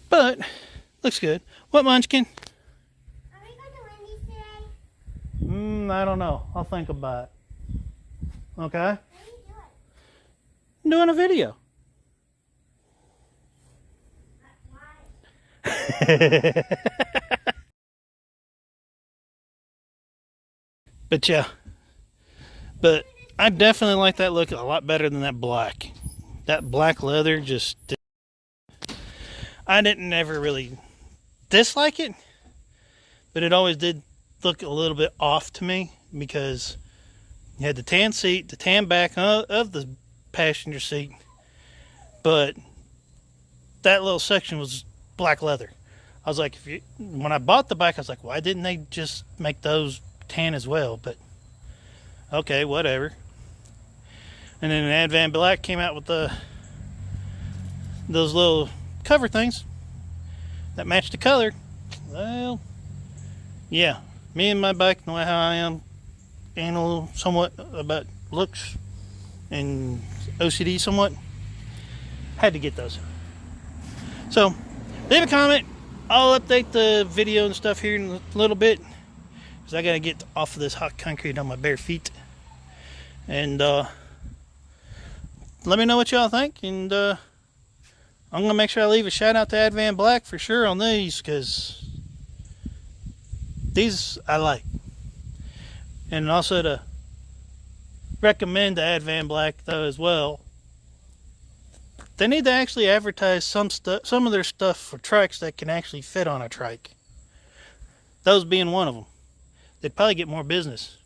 But, looks good. What, Munchkin? Are we going to Wendy's today? I don't know. I'll think about it. Okay? What are you doing? I'm doing a video. Why? But yeah. But I definitely like that look a lot better than that black. That black leather just... I didn't ever really dislike it. But it always did look a little bit off to me. Because you had the tan seat, the tan back of the passenger seat. But that little section was black leather. I was like, when I bought the bike, I was like, why didn't they just make those tan as well? But okay, whatever. And then Advanblack came out with those little cover things that match the color. Well, yeah, me and my bike, know how I am, anal somewhat about looks and OCD somewhat. Had to get those. So leave a comment. I'll update the video and stuff here in a little bit because I gotta get off of this hot concrete on my bare feet. And let me know what y'all think. And I'm gonna make sure I leave a shout out to Advanblack for sure on these because these I like. And also to recommend to Advanblack though as well. They need to actually advertise some of their stuff for trikes that can actually fit on a trike. Those being one of them. They'd probably get more business.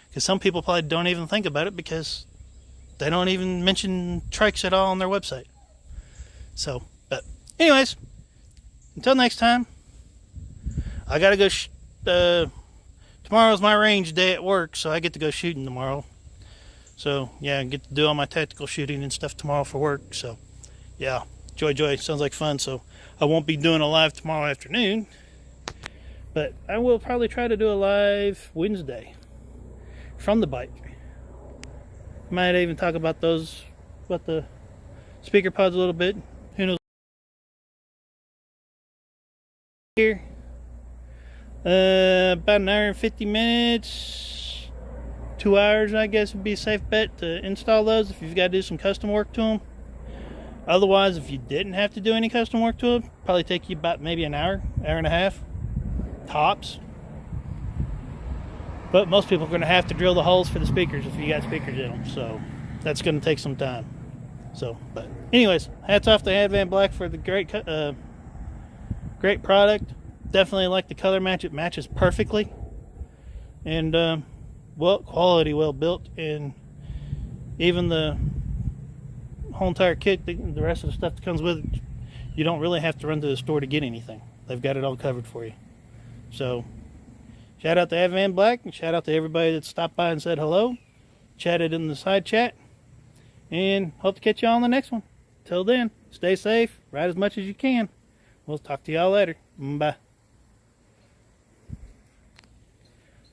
Because some people probably don't even think about it because they don't even mention trikes at all on their website. So, but anyways, until next time, I gotta go. Tomorrow's my range day at work, so I get to go shooting tomorrow. So, yeah, I get to do all my tactical shooting and stuff tomorrow for work. So, yeah, joy. Sounds like fun. So, I won't be doing a live tomorrow afternoon. But I will probably try to do a live Wednesday from the bike. Might even talk about the speaker pods a little bit. Who knows? Here. About an hour and 50 minutes. 2 hours, I guess, would be a safe bet to install those if you've got to do some custom work to them. Otherwise, if you didn't have to do any custom work to them, probably take you about maybe an hour and a half, tops. But most people are going to have to drill the holes for the speakers if you got speakers in them, so that's going to take some time. So, but anyways, hats off to Advanblack for the great product. Definitely like the color match; it matches perfectly, and well quality, well built, and even the whole entire kit, the rest of the stuff that comes with it, you don't really have to run to the store to get anything. They've got it all covered for you. So shout out to Advanblack, and shout out to everybody that stopped by and said hello, chatted in the side chat, and hope to catch y'all on the next one. Till then, stay safe, ride as much as you can. We'll talk to y'all later. Bye.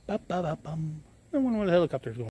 I wonder where the helicopter's going.